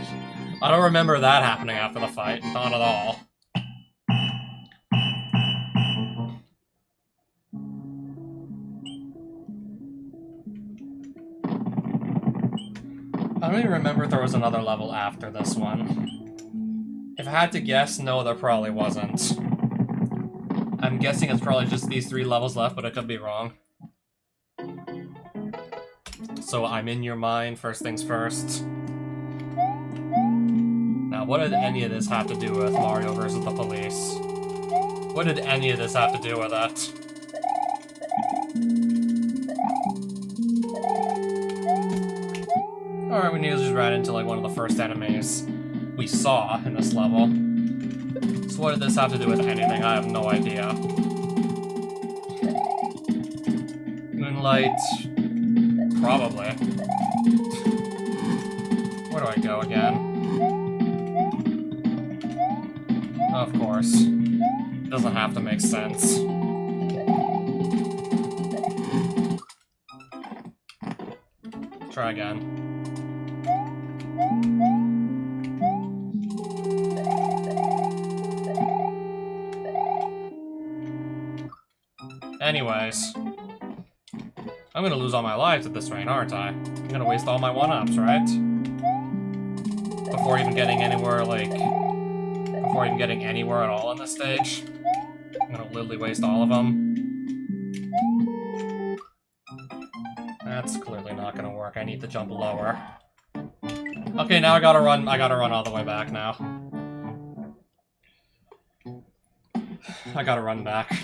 I don't remember that happening after the fight. Not at all. I don't even remember if there was another level after this one. If I had to guess, no, there probably wasn't. I'm guessing it's probably just these 3 levels left, but I could be wrong. So I'm in your mind, first things first. Now, what did any of this have to do with Mario versus the police? What did any of this have to do with it? Alright, we just ran into like one of the first enemies we saw in this level. So what did this have to do with anything? I have no idea. Moonlight... probably. Where do I go again? Of course. It doesn't have to make sense. Try again. Anyways. I'm gonna lose all my lives at this rate, aren't I? I'm gonna waste all my 1-ups, right? Before even getting anywhere, like... before even getting anywhere at all in this stage. I'm gonna literally waste all of them. That's clearly not gonna work. I need to jump lower. Okay, now I gotta run all the way back now. I gotta run back.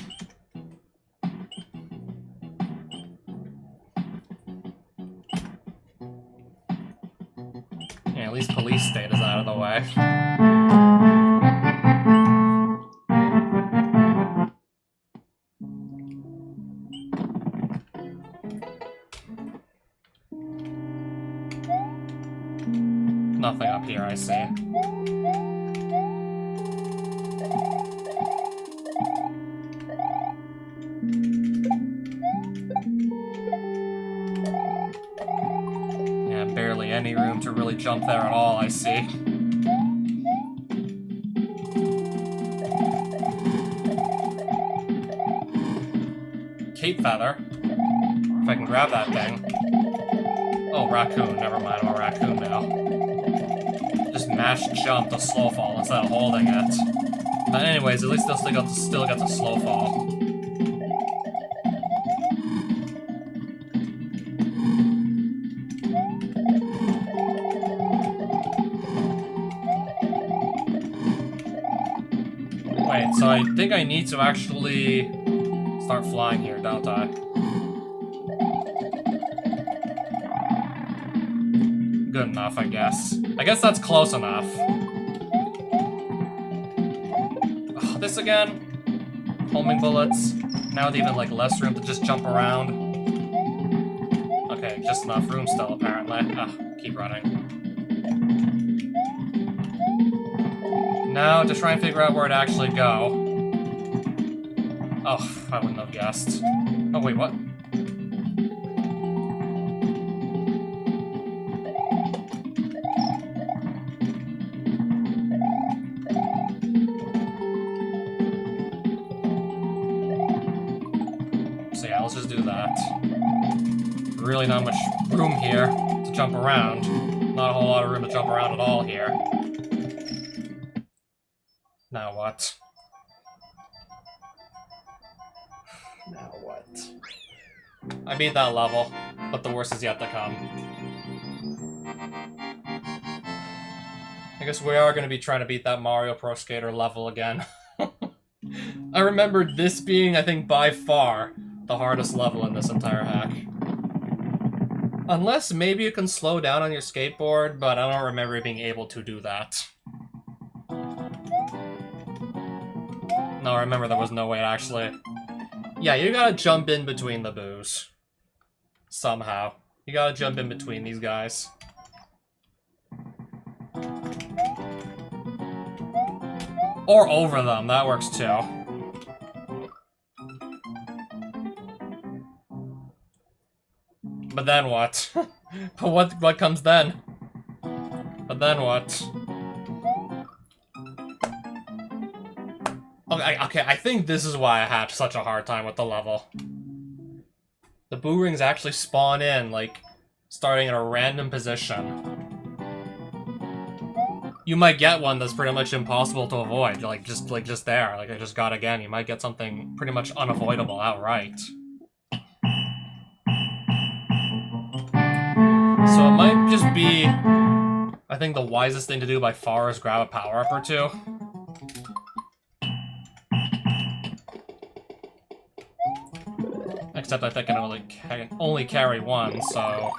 Yeah, at least police state is out of the way. Nothing up here, I see. Yeah, barely any room to really jump there at all, I see. Cape feather. If I can grab that thing. Oh, raccoon. Never mind, I'm a raccoon now. Just mash jump to slow fall instead of holding it. But anyways, at least they'll still get to slow fall. Wait, so I think I need to actually start flying here, don't I? Good enough, I guess. I guess that's close enough. Oh, this again? Homing bullets. Now with even, like, less room to just jump around. Okay, just enough room still, apparently. Keep running. Now, to try and figure out where to actually go. Oh, I wouldn't have guessed. Oh, wait, what? So yeah, let's just do that. Really not much room here to jump around. Not a whole lot of room to jump around at all here. Now what? Now what? I beat that level, but the worst is yet to come. I guess we are going to be trying to beat that Mario Pro Skater level again. I remember this being, I think, by far the hardest level in this entire hack. Unless maybe you can slow down on your skateboard, but I don't remember being able to do that. No, I remember there was no way to actually... Yeah, you gotta jump in between the boos. Somehow. You gotta jump in between these guys. Or over them, that works too. But then what? But what comes then? But then what? Okay, I think this is why I had such a hard time with the level. The boo rings actually spawn in, like, starting in a random position. You might get one that's pretty much impossible to avoid, just there, like I just got again. You might get something pretty much unavoidable outright. So it might just be, I think the wisest thing to do by far is grab a power-up or two. Except I think I can only carry one, so...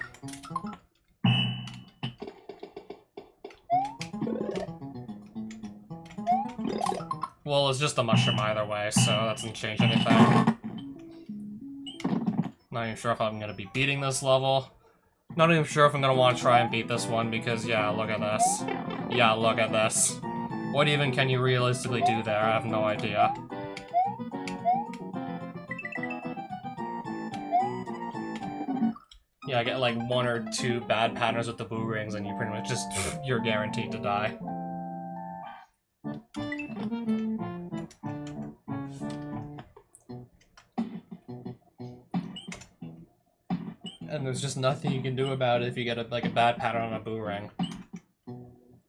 Well, it's just a mushroom either way, so that doesn't change anything. Not even sure if I'm gonna be beating this level. Not even sure if I'm gonna want to try and beat this one, because yeah, look at this. Yeah, look at this. What even can you realistically do there? I have no idea. Yeah, I get like 1 or 2 bad patterns with the boo rings and you pretty much just, you're guaranteed to die. And there's just nothing you can do about it if you get a bad pattern on a boo ring.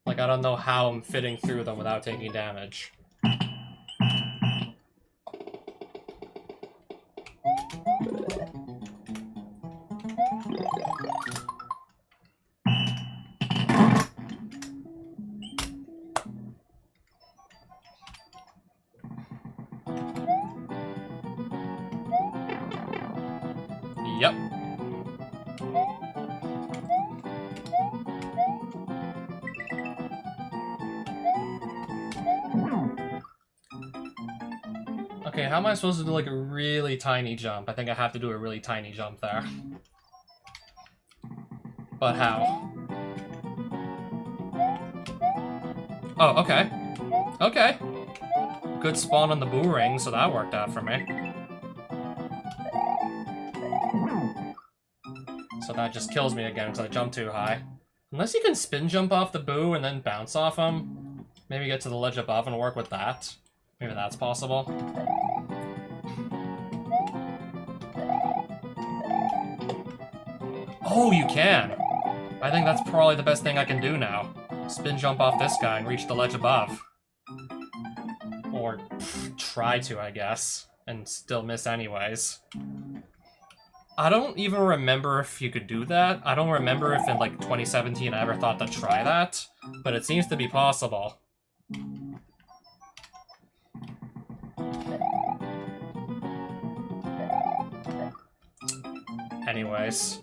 Like, I don't know how I'm fitting through them without taking damage. Yep. Okay, how am I supposed to do like a really tiny jump? I think I have to do a really tiny jump there. But how? Oh, okay. Okay. Good spawn on the boo ring, so that worked out for me. So that just kills me again because I jumped too high. Unless you can spin jump off the boo and then bounce off him. Maybe get to the ledge above and work with that. Maybe that's possible. Oh, you can! I think that's probably the best thing I can do now. Spin jump off this guy and reach the ledge above. Or try to, I guess. And still miss anyways. I don't even remember if you could do that. I don't remember if in like 2017 I ever thought to try that. But it seems to be possible. Anyways.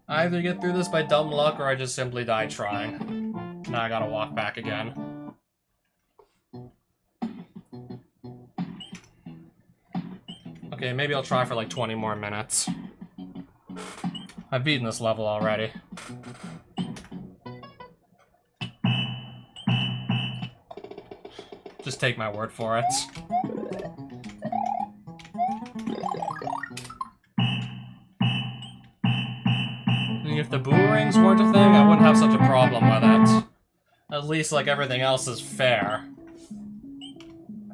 I either get through this by dumb luck or I just simply die trying. Now I gotta walk back again. Okay, maybe I'll try for like 20 more minutes. I've beaten this level already. Just take my word for it. If the boo rings weren't a thing, I wouldn't have such a problem with it. At least, like, everything else is fair.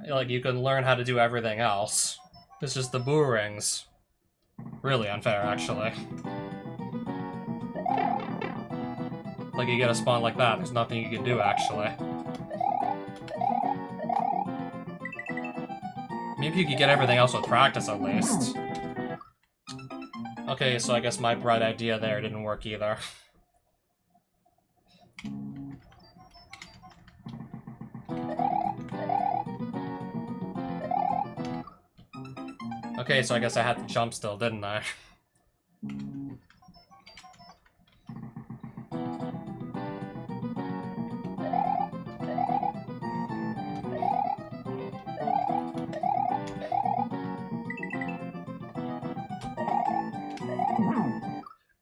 Like, you can learn how to do everything else. It's just the boo rings. Really unfair, actually. Like, you get a spawn like that, there's nothing you can do, actually. Maybe you could get everything else with practice, at least. Okay, so I guess my bright idea there didn't work either. Okay, so I guess I had to jump still, didn't I?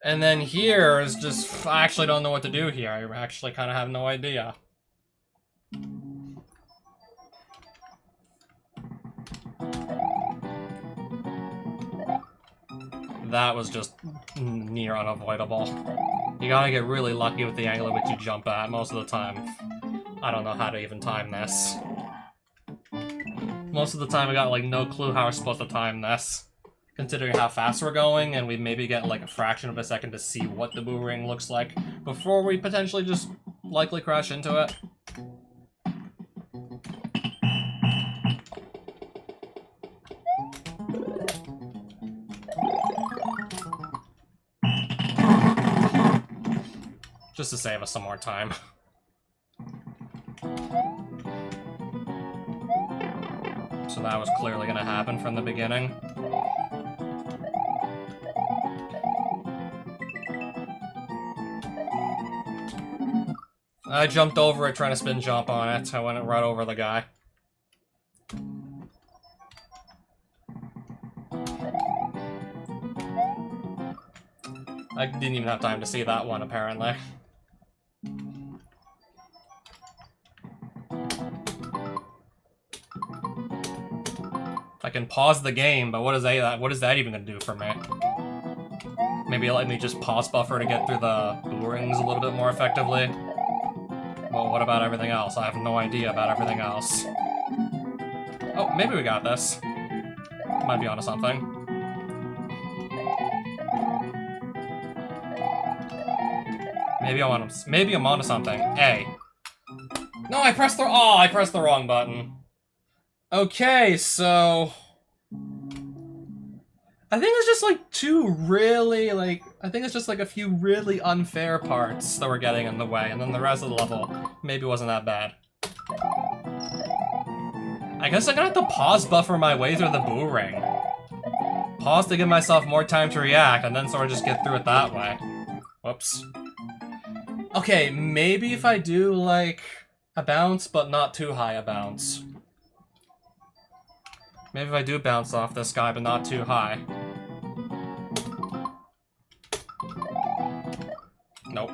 And then here is just, I actually don't know what to do here. I actually kind of have no idea. That was just near unavoidable. You gotta get really lucky with the angle at which you jump at most of the time. I don't know how to even time this. Most of the time I got like no clue how we're supposed to time this. Considering how fast we're going, and we maybe get like a fraction of a second to see what the boo ring looks like before we potentially just likely crash into it. Just to save us some more time. So that was clearly gonna happen from the beginning. I jumped over it trying to spin jump on it. I went right over the guy. I didn't even have time to see that one, apparently. I can pause the game, but what is that even gonna do for me? Maybe let me just pause buffer to get through the rings a little bit more effectively. Well, what about everything else? I have no idea about everything else. Oh, maybe we got this. Might be onto something. Maybe I'm onto something. A. No, I pressed the wrong button. Okay, so I think it's just like I think it's just like a few really unfair parts that we're getting in the way, and then the rest of the level maybe wasn't that bad. I guess I'm gonna have to pause buffer my way through the boo ring. Pause to give myself more time to react, and then sort of just get through it that way. Whoops. Okay, maybe if I do like a bounce, but not too high a bounce. Maybe if I do bounce off this guy, but not too high. Nope.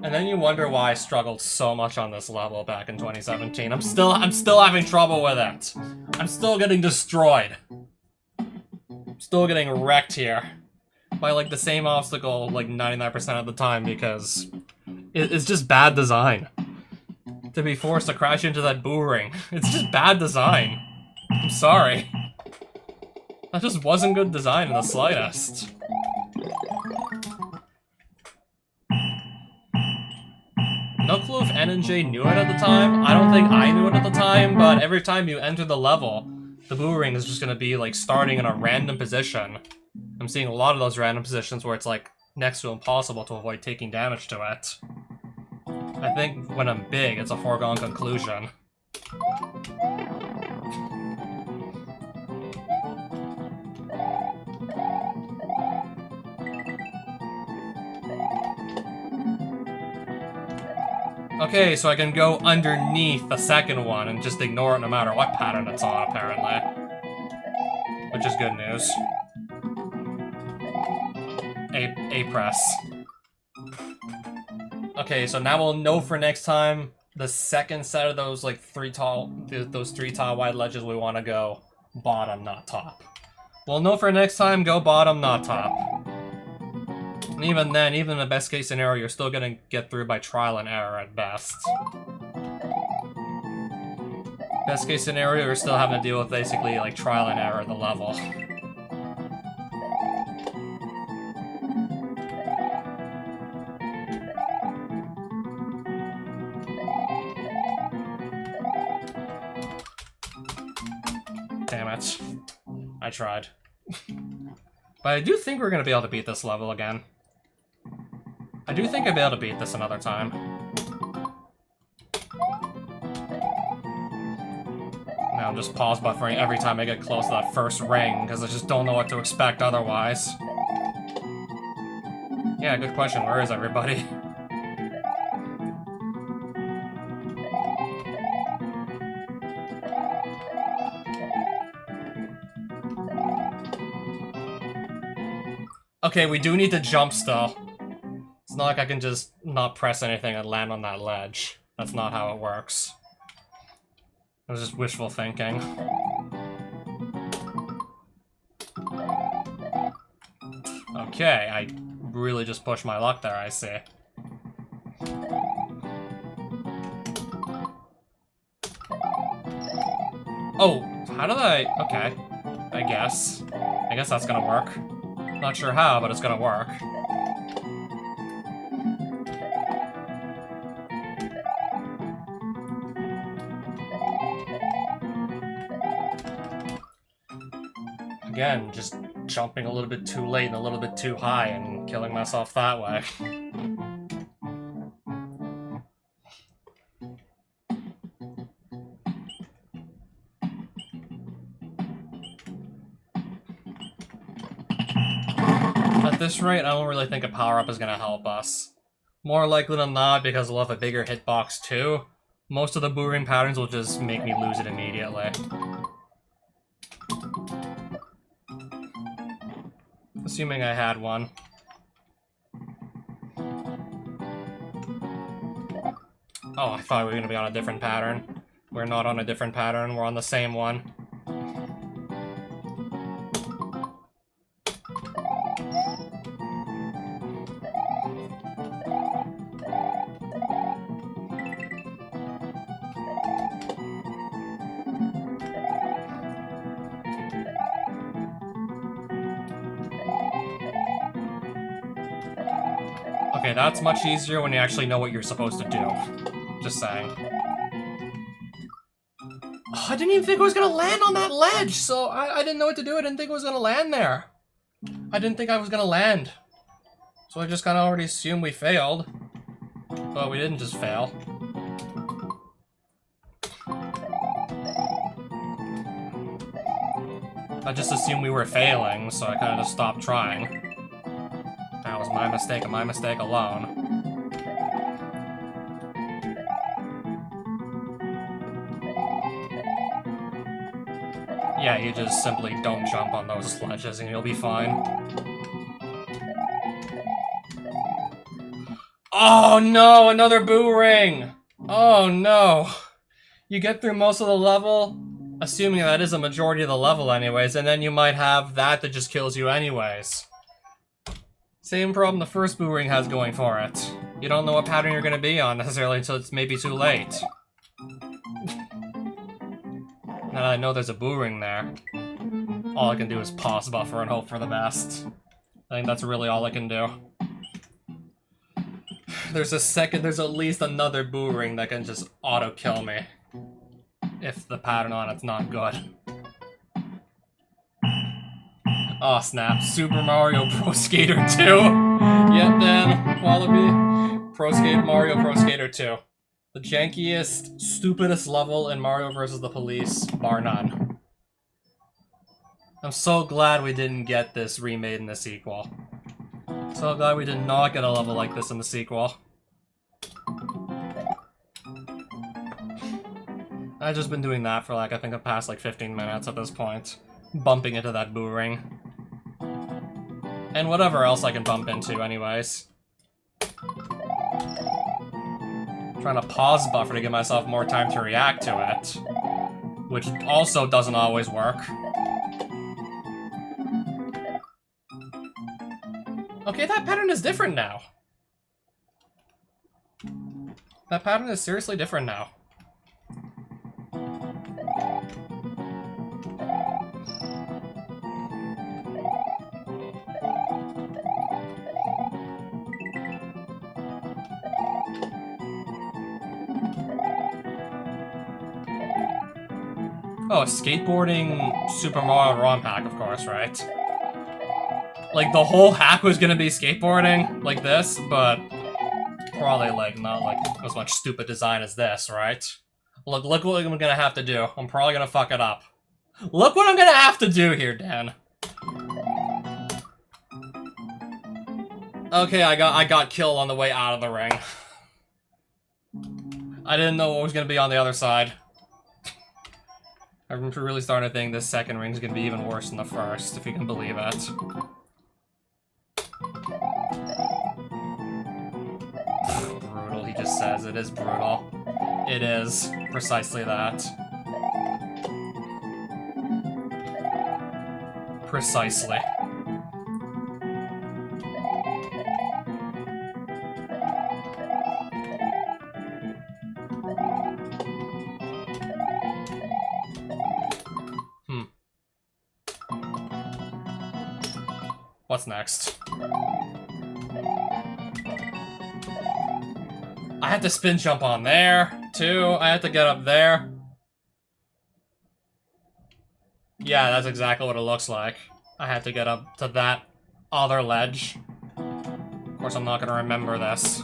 And then you wonder why I struggled so much on this level back in 2017. I'm still having trouble with it. I'm still getting destroyed. I'm still getting wrecked here. By like the same obstacle like 99% of the time because it's just bad design. To be forced to crash into that boo ring. It's just bad design. I'm sorry. That just wasn't good design in the slightest. No clue if N and J knew it at the time. I don't think I knew it at the time, but every time you enter the level, the boo ring is just gonna be like starting in a random position. I'm seeing a lot of those random positions where it's like next to impossible to avoid taking damage to it. I think when I'm big, it's a foregone conclusion. Okay, so I can go underneath the second one and just ignore it no matter what pattern it's on, apparently. Which is good news. A press. Okay, so now we'll know for next time the second set of those like those three tile wide ledges we want to go bottom, not top. We'll know for next time go bottom, not top. And even then, even in the best case scenario, you're still gonna get through by trial and error at best. Best case scenario, you're still having to deal with basically like trial and error at the level. Damn it. I tried. But I do think we're gonna be able to beat this level again. I do think I'll be able to beat this another time. Now I'm just pause buffering every time I get close to that first ring, because I just don't know what to expect otherwise. Yeah, good question. Where is everybody? Okay, we do need to jump still. It's not like I can just not press anything and land on that ledge. That's not how it works. It was just wishful thinking. Okay, I really just pushed my luck there, I see. Oh, how did I... Okay. I guess that's gonna work. Not sure how, but it's gonna work. Again, just jumping a little bit too late and a little bit too high and killing myself that way. At this rate, I don't really think a power-up is gonna help us. More likely than not, because we'll have a bigger hitbox too, most of the boo ring patterns will just make me lose it immediately. Assuming I had one. Oh, I thought we were gonna be on a different pattern. We're not on a different pattern, we're on the same one. Okay, that's much easier when you actually know what you're supposed to do. Just saying. Oh, I didn't even think I was gonna land on that ledge, so I didn't know what to do. I didn't think I was gonna land there. I didn't think I was gonna land. So I just kinda already assumed we failed. But we didn't just fail. I just assumed we were failing, so I kinda just stopped trying. That was my mistake and my mistake alone. Yeah, you just simply don't jump on those ledges and you'll be fine. Oh no, another boo ring! Oh no. You get through most of the level, assuming that is a majority of the level anyways, and then you might have that just kills you anyways. Same problem the first boo ring has going for it. You don't know what pattern you're gonna be on necessarily until it's maybe too late. Now that I know there's a boo ring there, all I can do is pause buffer and hope for the best. I think that's really all I can do. There's at least another boo ring that can just auto-kill me. If the pattern on it's not good. Oh snap, Super Mario Pro Skater 2! Yep, Dan, Wallaby. Mario Pro Skater 2. The jankiest, stupidest level in Mario vs. the Police, bar none. I'm so glad we didn't get this remade in the sequel. So glad we did not get a level like this in the sequel. I've just been doing that for like, I think the past like 15 minutes at this point. Bumping into that boo ring. And whatever else I can bump into anyways. Trying to pause buffer to give myself more time to react to it. Which also doesn't always work. Okay, that pattern is different now. That pattern is seriously different now. Oh, skateboarding Super Mario ROM hack, of course, right? Like, the whole hack was gonna be skateboarding, like this, but probably, like, not, like, as much stupid design as this, right? Look what I'm gonna have to do. I'm probably gonna fuck it up. Look what I'm gonna have to do here, Dan. Okay, I got killed on the way out of the ring. I didn't know what was gonna be on the other side. I'm really starting to think this second ring's gonna be even worse than the first, if you can believe it. Brutal, he just says. It is brutal. It is. Precisely that. Precisely. What's next? I had to spin jump on there, too. I had to get up there. Yeah, that's exactly what it looks like. I had to get up to that other ledge. Of course, I'm not gonna remember this.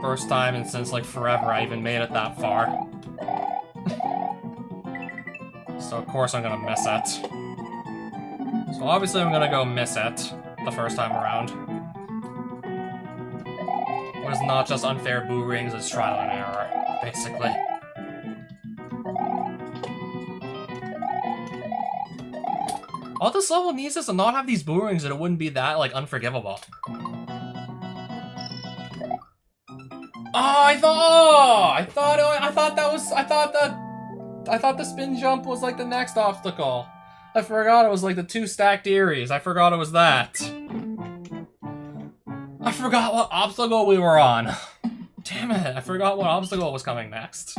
First time and since, like, forever I even made it that far. So, of course, I'm gonna miss it. So obviously I'm gonna go miss it the first time around. It was not just unfair boo rings, it's trial and error, basically. All this level needs is to not have these boomerangs and it wouldn't be that, like, unforgivable. I thought the spin jump was like the next obstacle. I forgot it was like the 2 stacked Eries. I forgot it was that. I forgot what obstacle we were on. Damn it, I forgot what obstacle was coming next.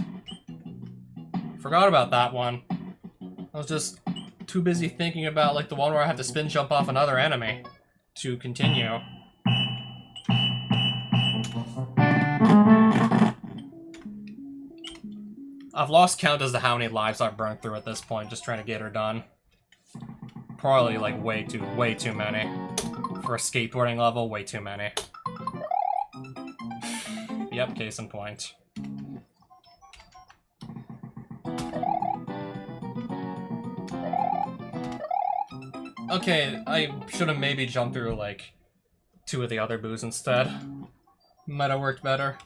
Forgot about that one. I was just too busy thinking about like the one where I have to spin jump off another enemy to continue. I've lost count as to how many lives I've burned through at this point, just trying to get her done. Probably like way too many. For a skateboarding level, way too many. Yep, case in point. Okay, I should have maybe jumped through like 2 of the other boos instead. Might have worked better.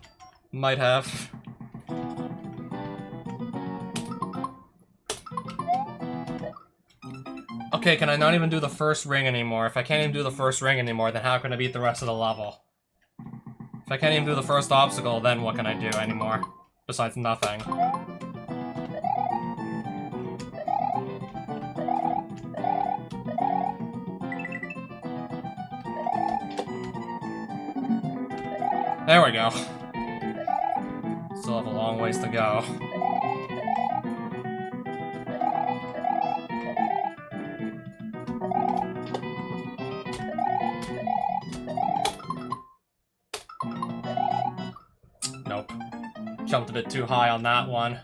Might have. Okay, can I not even do the first ring anymore? If I can't even do the first ring anymore, then how can I beat the rest of the level? If I can't even do the first obstacle, then what can I do anymore? Besides nothing. There we go. Still have a long ways to go. Nope. Jumped a bit too high on that one.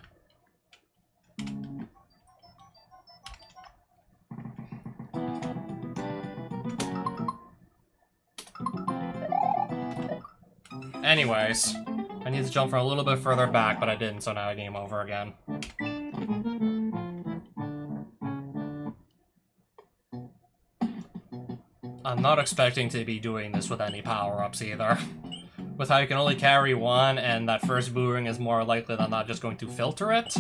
Anyways, I need to jump from a little bit further back, but I didn't, so now game over again. I'm not expecting to be doing this with any power-ups either. With how you can only carry one, and that first boomerang is more likely than not just going to filter it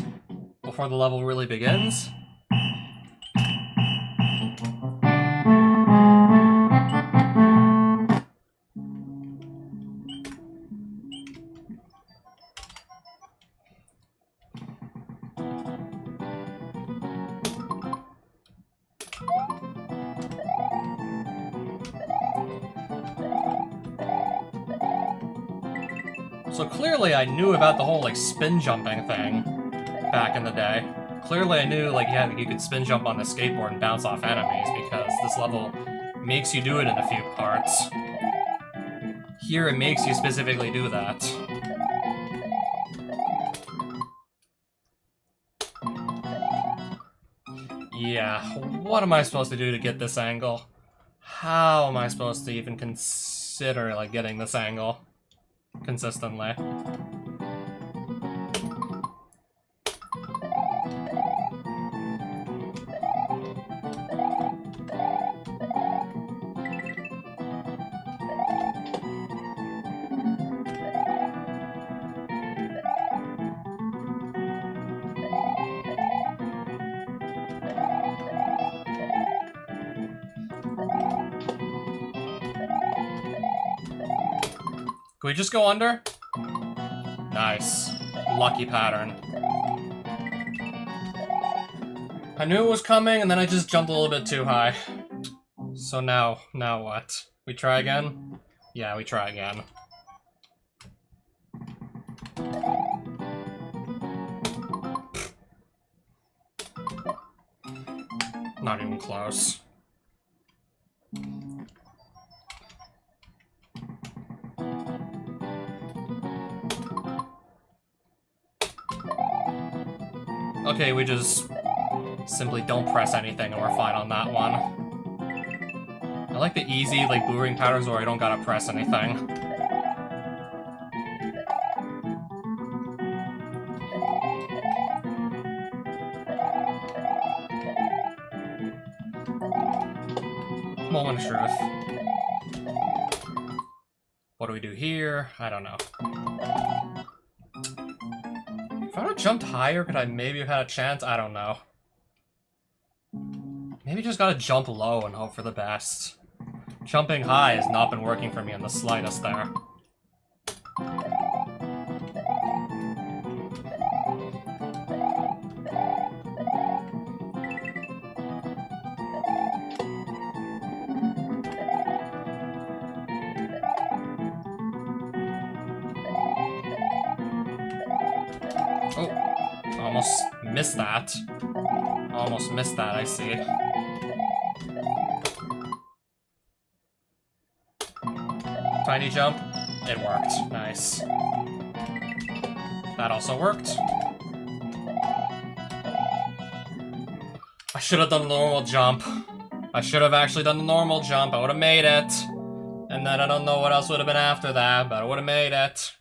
before the level really begins. So clearly I knew about the whole, like, spin jumping thing back in the day. Clearly I knew, like, yeah, you could spin jump on the skateboard and bounce off enemies, because this level makes you do it in a few parts. Here it makes you specifically do that. Yeah, what am I supposed to do to get this angle? How am I supposed to even consider, like, getting this angle consistently? Can we just go under? Nice. Lucky pattern. I knew it was coming, and then I just jumped a little bit too high. So now what? We try again? Yeah, we try again. Not even close. Okay, we just simply don't press anything and we're fine on that one. I like the easy, like, boomerang patterns where I don't gotta press anything. Moment of truth. What do we do here? I don't know. If I would have jumped higher, could I maybe have had a chance? I don't know. Maybe just gotta jump low and hope for the best. Jumping high has not been working for me in the slightest there. Oh, almost missed that. Almost missed that, I see. Tiny jump. It worked. Nice. That also worked. I should have done the normal jump. I should have actually done the normal jump. I would have made it. And then I don't know what else would have been after that, but I would have made it.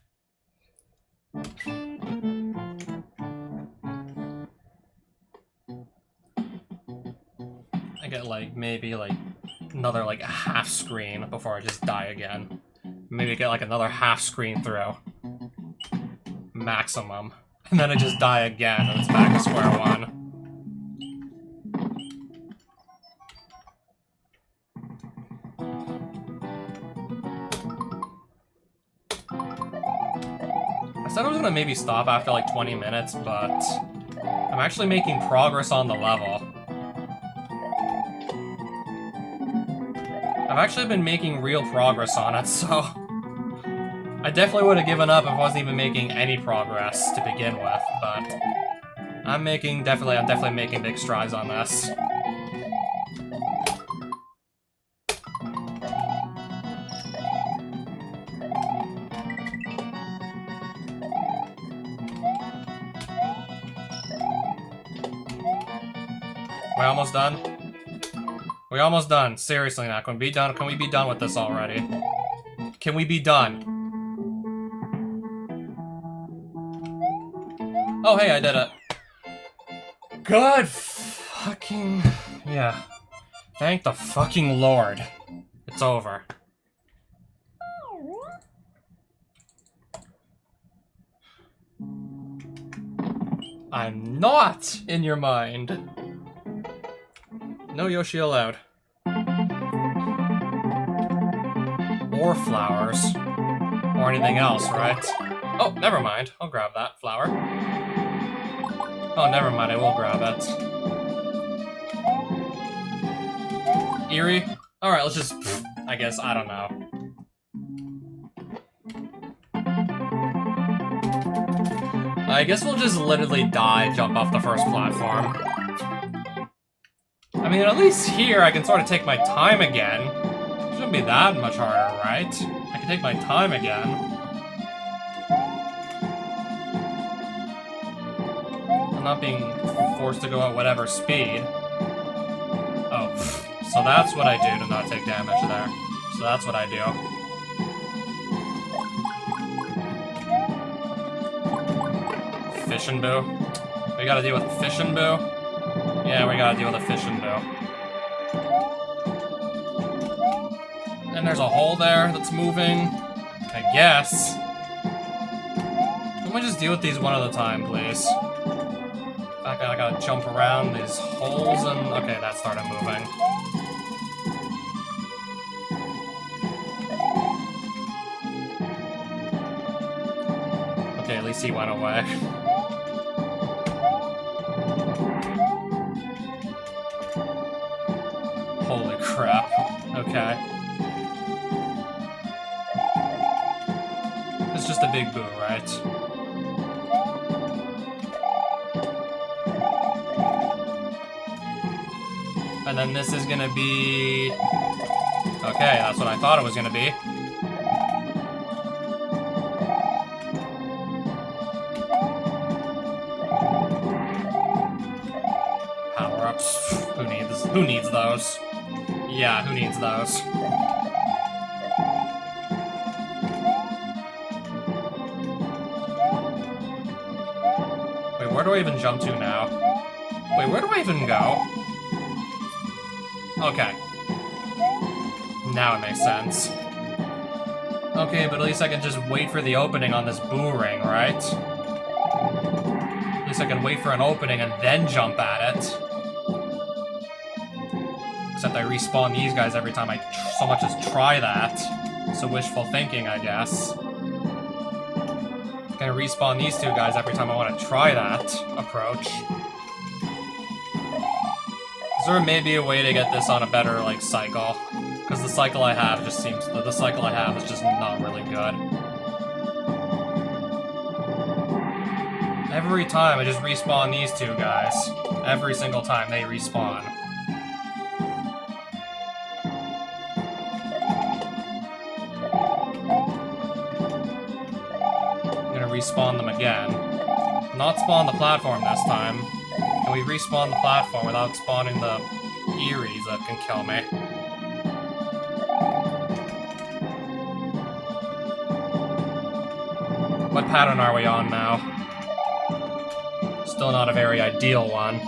I get like maybe like another like half screen before I just die again. Maybe get like another half screen through. Maximum. And then I just die again and it's back to square one. I said I was gonna maybe stop after like 20 minutes, but I'm actually making progress on the level. I've actually been making real progress on it, so I definitely would have given up if I wasn't even making any progress to begin with, but I'm definitely making big strides on this. We almost done? We almost done. Seriously now, can we be done? Can we be done with this already? Can we be done? Oh hey, I did it. Good fucking... yeah. Thank the fucking Lord. It's over. I'm not in your mind. No Yoshi allowed. Or flowers. Or anything else, right? Oh, never mind. I'll grab that flower. Oh, never mind. I will grab it. Eerie? Alright, let's just... I guess, I don't know. I guess we'll just literally die, jump off the first platform. I mean, at least here I can sort of take my time again. It shouldn't be that much harder, right? I can take my time again. I'm not being forced to go at whatever speed. Oh, so that's what I do to not take damage there. So that's what I do. Fish and Boo. We gotta deal with Fish and Boo. Yeah, we gotta deal with a Fish and Boo. And there's a hole there that's moving. I guess. Can we just deal with these one at a time, please? I gotta jump around these holes and... okay, that started moving. Okay, at least he went away. Holy crap. Okay. It's just a big boo, right? And then this is gonna be... okay, that's what I thought it was gonna be. Power-ups. Who needs those? Yeah, who needs those? Wait, where do I even jump to now? Wait, where do I even go? Okay. Now it makes sense. Okay, but at least I can just wait for the opening on this boo ring, right? At least I can wait for an opening and then jump at it. Except I respawn these guys every time I so much as try that. So wishful thinking, I guess. Gonna respawn these two guys every time I want to try that approach. Is there maybe a way to get this on a better, like, cycle? Because the cycle I have just seems... The cycle I have is just not really good. Every time I just respawn these two guys. Every single time they respawn. I'm gonna respawn them again. Not spawn the platform this time. Can we respawn the platform without spawning the Eries that can kill me? What pattern are we on now? Still not a very ideal one.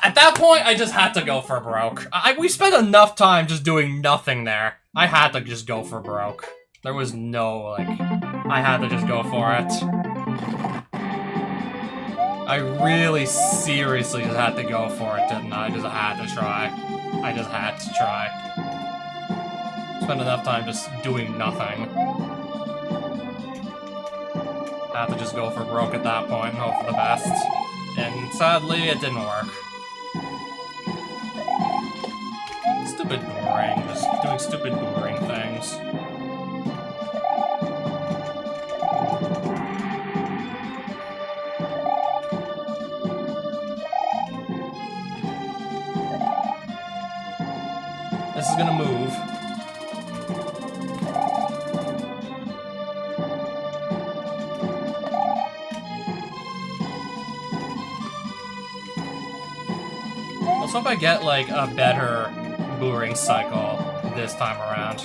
At that point, I just had to go for broke. We spent enough time just doing nothing there. I had to just go for broke. There was no, like, I had to just go for it. I really seriously just had to go for it, didn't I? I just had to try. I just had to try. Spent enough time just doing nothing. Had to just go for broke at that point and hope for the best. And sadly, it didn't work. Stupid boring, just doing stupid boring things. This is gonna move. Let's hope I get, like, a better booring cycle this time around.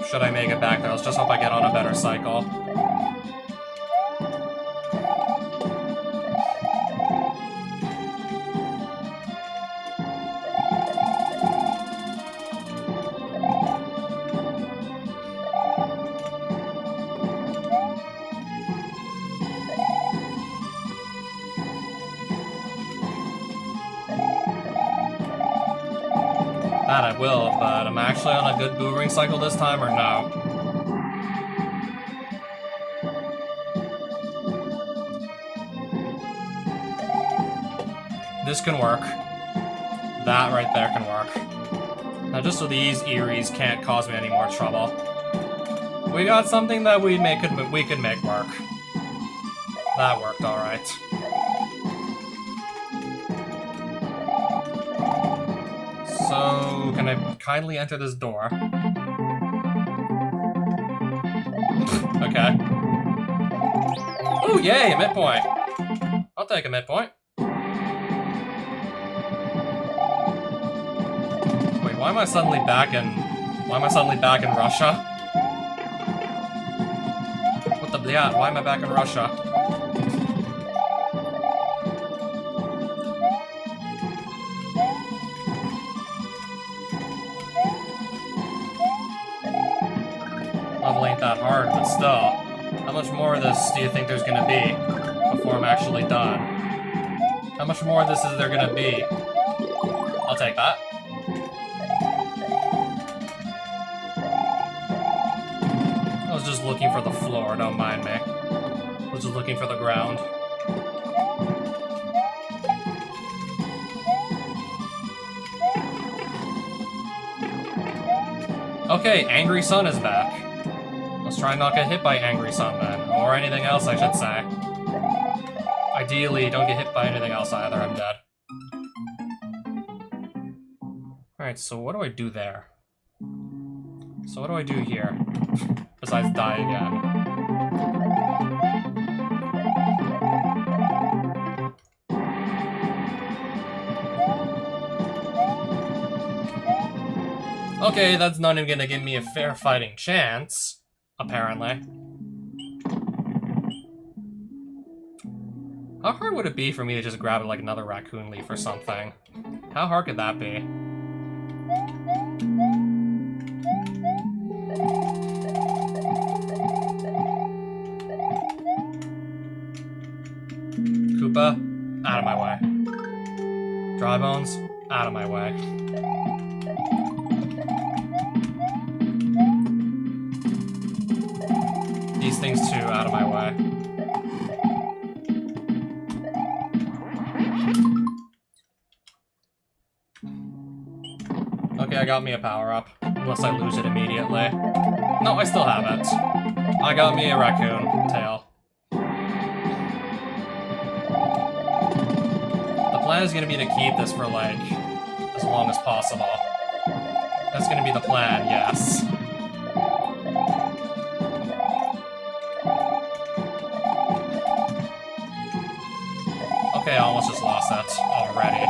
Should I make it back there? Let's just hope I get on a better cycle. That I will, but am I actually on a good boomerang cycle this time, or no? This can work. That right there can work. Now just so these Eries can't cause me any more trouble. We got something that we could make work. That worked alright. So, can I kindly enter this door? Okay. Oh, yay, a midpoint. I'll take a midpoint. Wait, why am I suddenly back in Russia? What the bleat? Why am I back in Russia? Level ain't that hard, but still. How much more of this do you think there's gonna be before I'm actually done? How much more of this is there gonna be? I'll take that. I was just looking for the floor, don't mind me. I was just looking for the ground. Okay, Angry Sun is back. Let's try and not get hit by Angry Sun then. Or anything else, I should say. Ideally, don't get hit by anything else either, I'm dead. Alright, so what do I do there? So what do I do here? Besides die again. Okay, that's not even gonna give me a fair fighting chance, apparently. How hard would it be for me to just grab like another raccoon leaf or something? How hard could that be? Koopa, out of my way. Dry Bones, out of my way. These things too, out of my way. Okay, I got me a power-up. Unless I lose it immediately. No, I still have it. I got me a raccoon tail. The plan is gonna be to keep this for, like, as long as possible. That's gonna be the plan, yes. Okay, I almost just lost that already.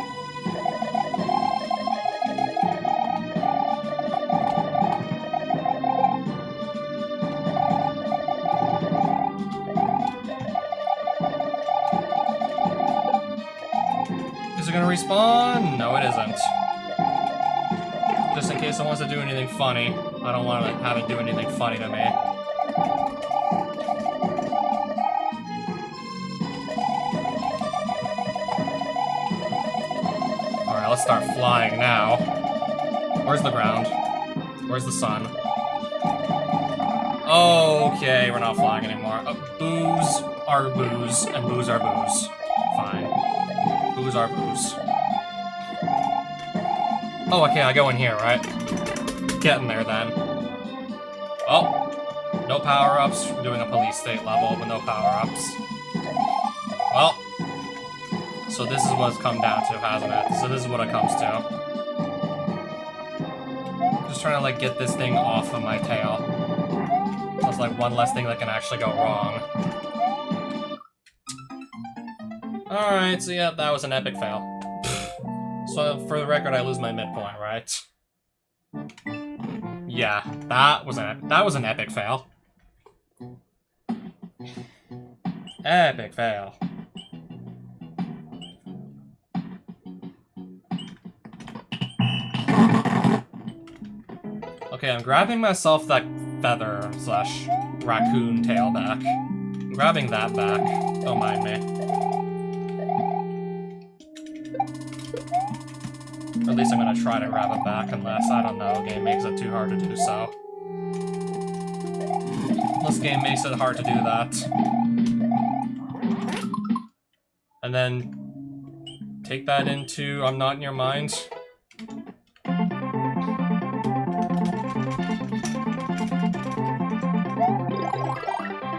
Is it gonna respawn? No, it isn't. Just in case it wants to do anything funny. I don't want to have it do anything funny to me. Alright, let's start flying now. Where's the ground? Where's the sun? Okay, we're not flying anymore. Boos are boos, and boos are boos. Fine. Boos are boos. Oh, okay, I go in here, right? Get in there, then. Oh. No power-ups. We're doing a police state level, but no power-ups. Well. So this is what it's come down to, hasn't it? So this is what it comes to. Just trying to, like, get this thing off of my tail. That's, like, one less thing that can actually go wrong. Alright, so yeah, that was an epic fail. So, for the record, I lose my midpoint, right? Yeah, that was an epic fail. Epic fail. Okay, I'm grabbing myself that feather slash raccoon tail back. I'm grabbing that back. Don't mind me. Or at least I'm gonna try to grab it back unless, I don't know, game makes it too hard to do so. Unless game makes it hard to do that. And then take that into I'm not in your mind.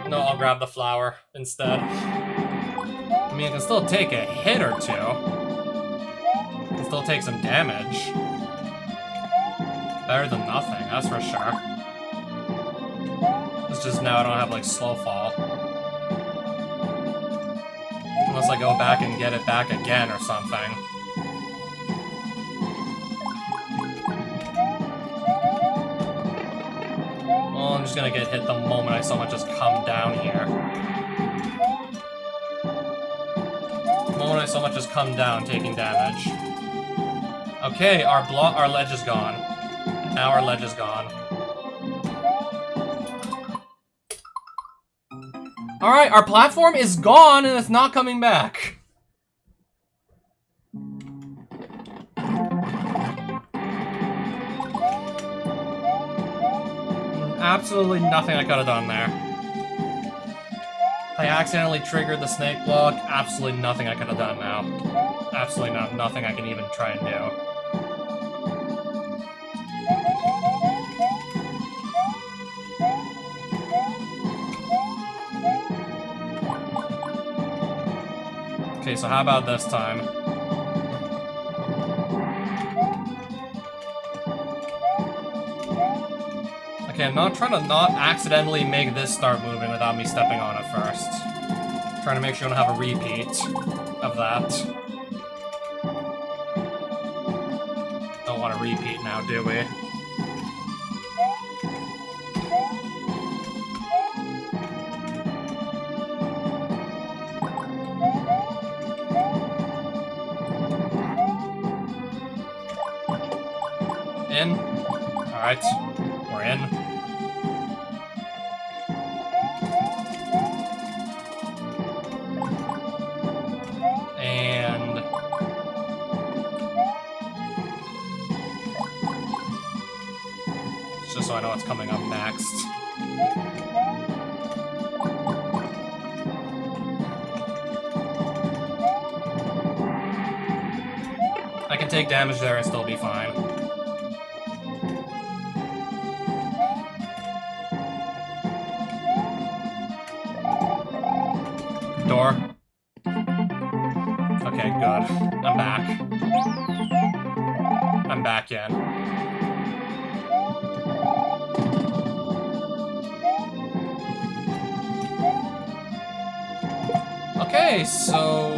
No, I'll grab the flower instead. I mean, it can still take a hit or two. Still take some damage. Better than nothing, that's for sure. It's just now I don't have, like, slow fall. Unless I go back and get it back again or something. Well, I'm just gonna get hit the moment I so much as come down here. The moment I so much as come down taking damage. Okay, our ledge is gone. Now our ledge is gone. Alright, our platform is gone and it's not coming back. Absolutely nothing I could have done there. I accidentally triggered the snake block. Absolutely nothing I could have done now. Absolutely nothing I can even try and do. Okay, so how about this time? Okay, I'm not trying to not accidentally make this start moving without me stepping on it first. I'm trying to make sure I don't have a repeat of that. Don't want to repeat now, do we? In. Alright. We're in. so I know what's coming up next. I can take damage there and still be fine. Door. Okay, good. I'm back. I'm back in. Okay, so...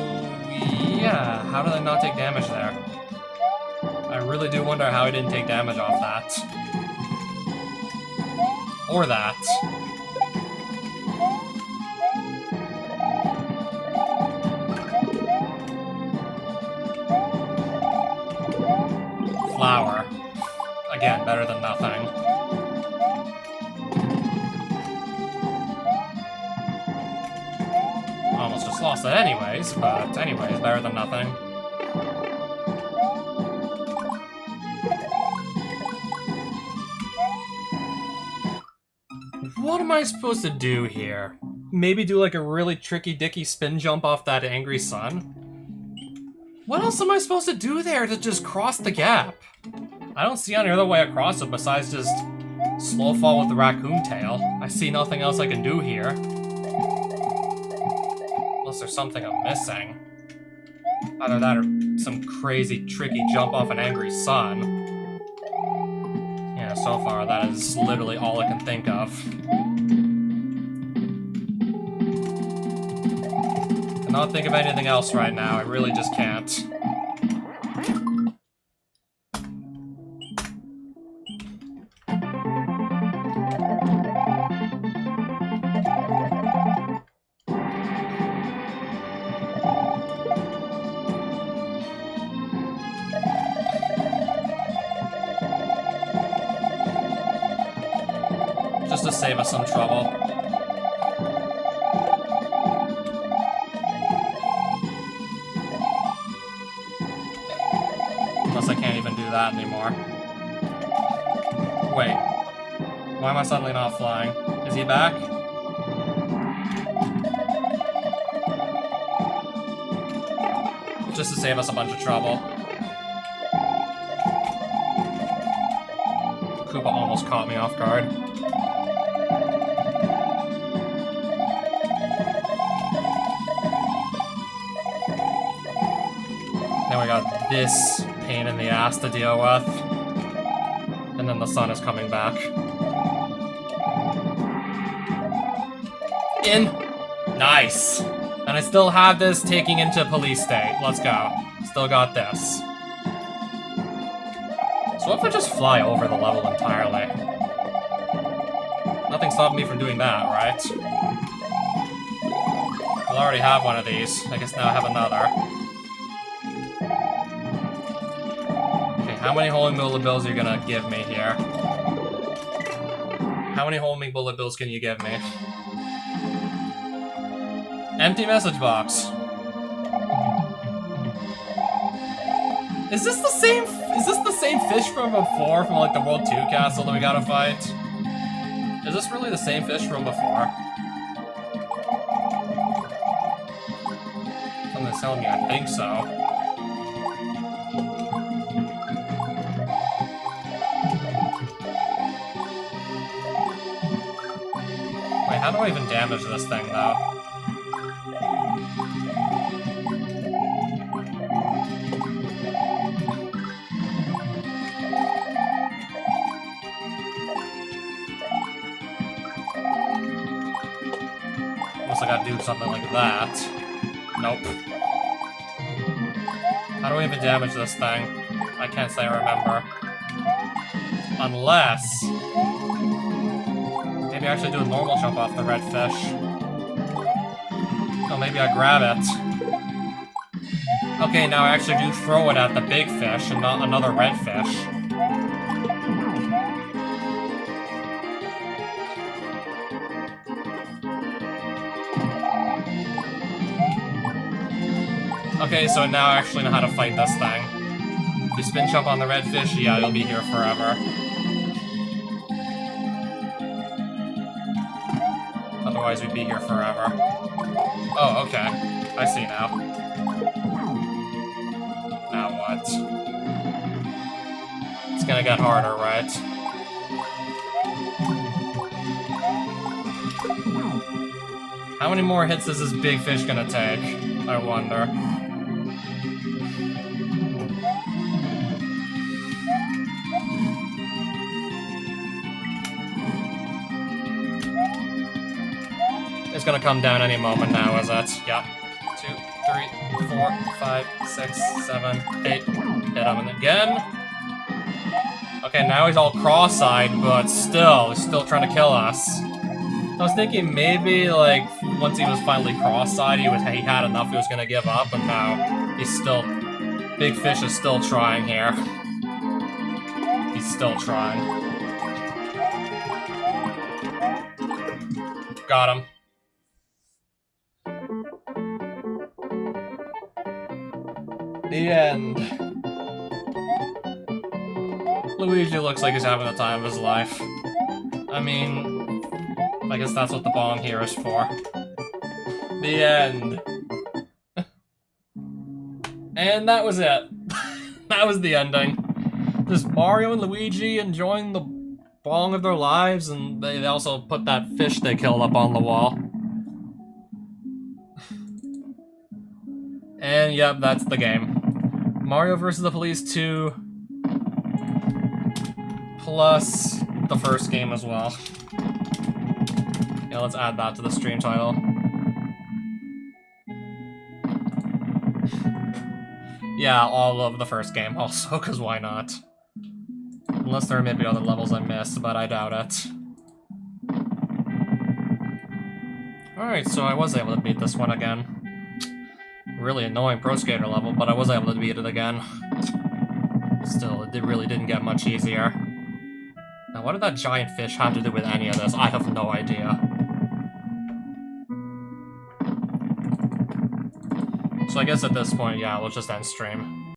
yeah, how did I not take damage there? I really do wonder how I didn't take damage off that. Or that. Flower. Again, better than nothing. Almost just lost it anyways, but anyways, better than nothing. What am I supposed to do here? Maybe do like a really tricky dicky spin jump off that angry sun? What else am I supposed to do there to just cross the gap? I don't see any other way across it besides just slow fall with the raccoon tail. I see nothing else I can do here. Unless there's something I'm missing. Either that or some crazy tricky jump off an angry sun. Yeah, so far that is literally all I can think of. I cannot think of anything else right now, I really just can't. Just to save us some trouble. Unless I can't even do that anymore. Wait. Why am I suddenly not flying? Is he back? Just to save us a bunch of trouble. Koopa almost caught me off guard. Then we got this pain in the ass to deal with. And then the sun is coming back. In! Nice! And I still have this taking into police state. Let's go. Still got this. So what if I just fly over the level entirely? Nothing stopped me from doing that, right? I already have one of these. I guess now I have another. Okay, how many homing bullet bills are you gonna give me here? How many homing bullet bills can you give me? Empty message box. Is this the same fish from before, from like the World 2 castle that we gotta fight? Is this really the same fish from before? Something's telling me I think so. Wait, how do I even damage this thing though? I gotta do something like that. Nope. How do I even damage this thing? I can't say I remember. Unless... maybe I actually do a normal jump off the red fish. Oh, maybe I grab it. Okay, now I actually do throw it at the big fish and not another red fish. Okay, so now I actually know how to fight this thing. If you spin jump on the red fish, yeah, you'll be here forever. Otherwise we'd be here forever. Oh, okay. I see now. Now what? It's gonna get harder, right? How many more hits is this big fish gonna take? I wonder. It's gonna come down any moment now, is it? Yep. 2, 3, 4, 5, 6, 7, 8. Hit him again. Okay, now he's all cross-eyed, but still, he's still trying to kill us. I was thinking maybe, like, once he was finally cross-eyed, he had enough, he was gonna give up, and now he's still... Big Fish is still trying here. He's still trying. Got him. The end. Luigi looks like he's having the time of his life. I mean, I guess that's what the bong here is for. The end. And that was it. That was the ending. Just Mario and Luigi enjoying the bong of their lives, and they also put that fish they killed up on the wall. And yep, that's the game. Mario vs. the Police 2 plus the first game as well. Yeah, let's add that to the stream title. Yeah, all of the first game also, because why not? Unless there may be other levels I missed, but I doubt it. Alright, so I was able to beat this one again. Really annoying Pro Skater level, but I was able to beat it again. Still, it really didn't get much easier. Now, what did that giant fish have to do with any of this? I have no idea. So I guess at this point, yeah, we'll just end stream.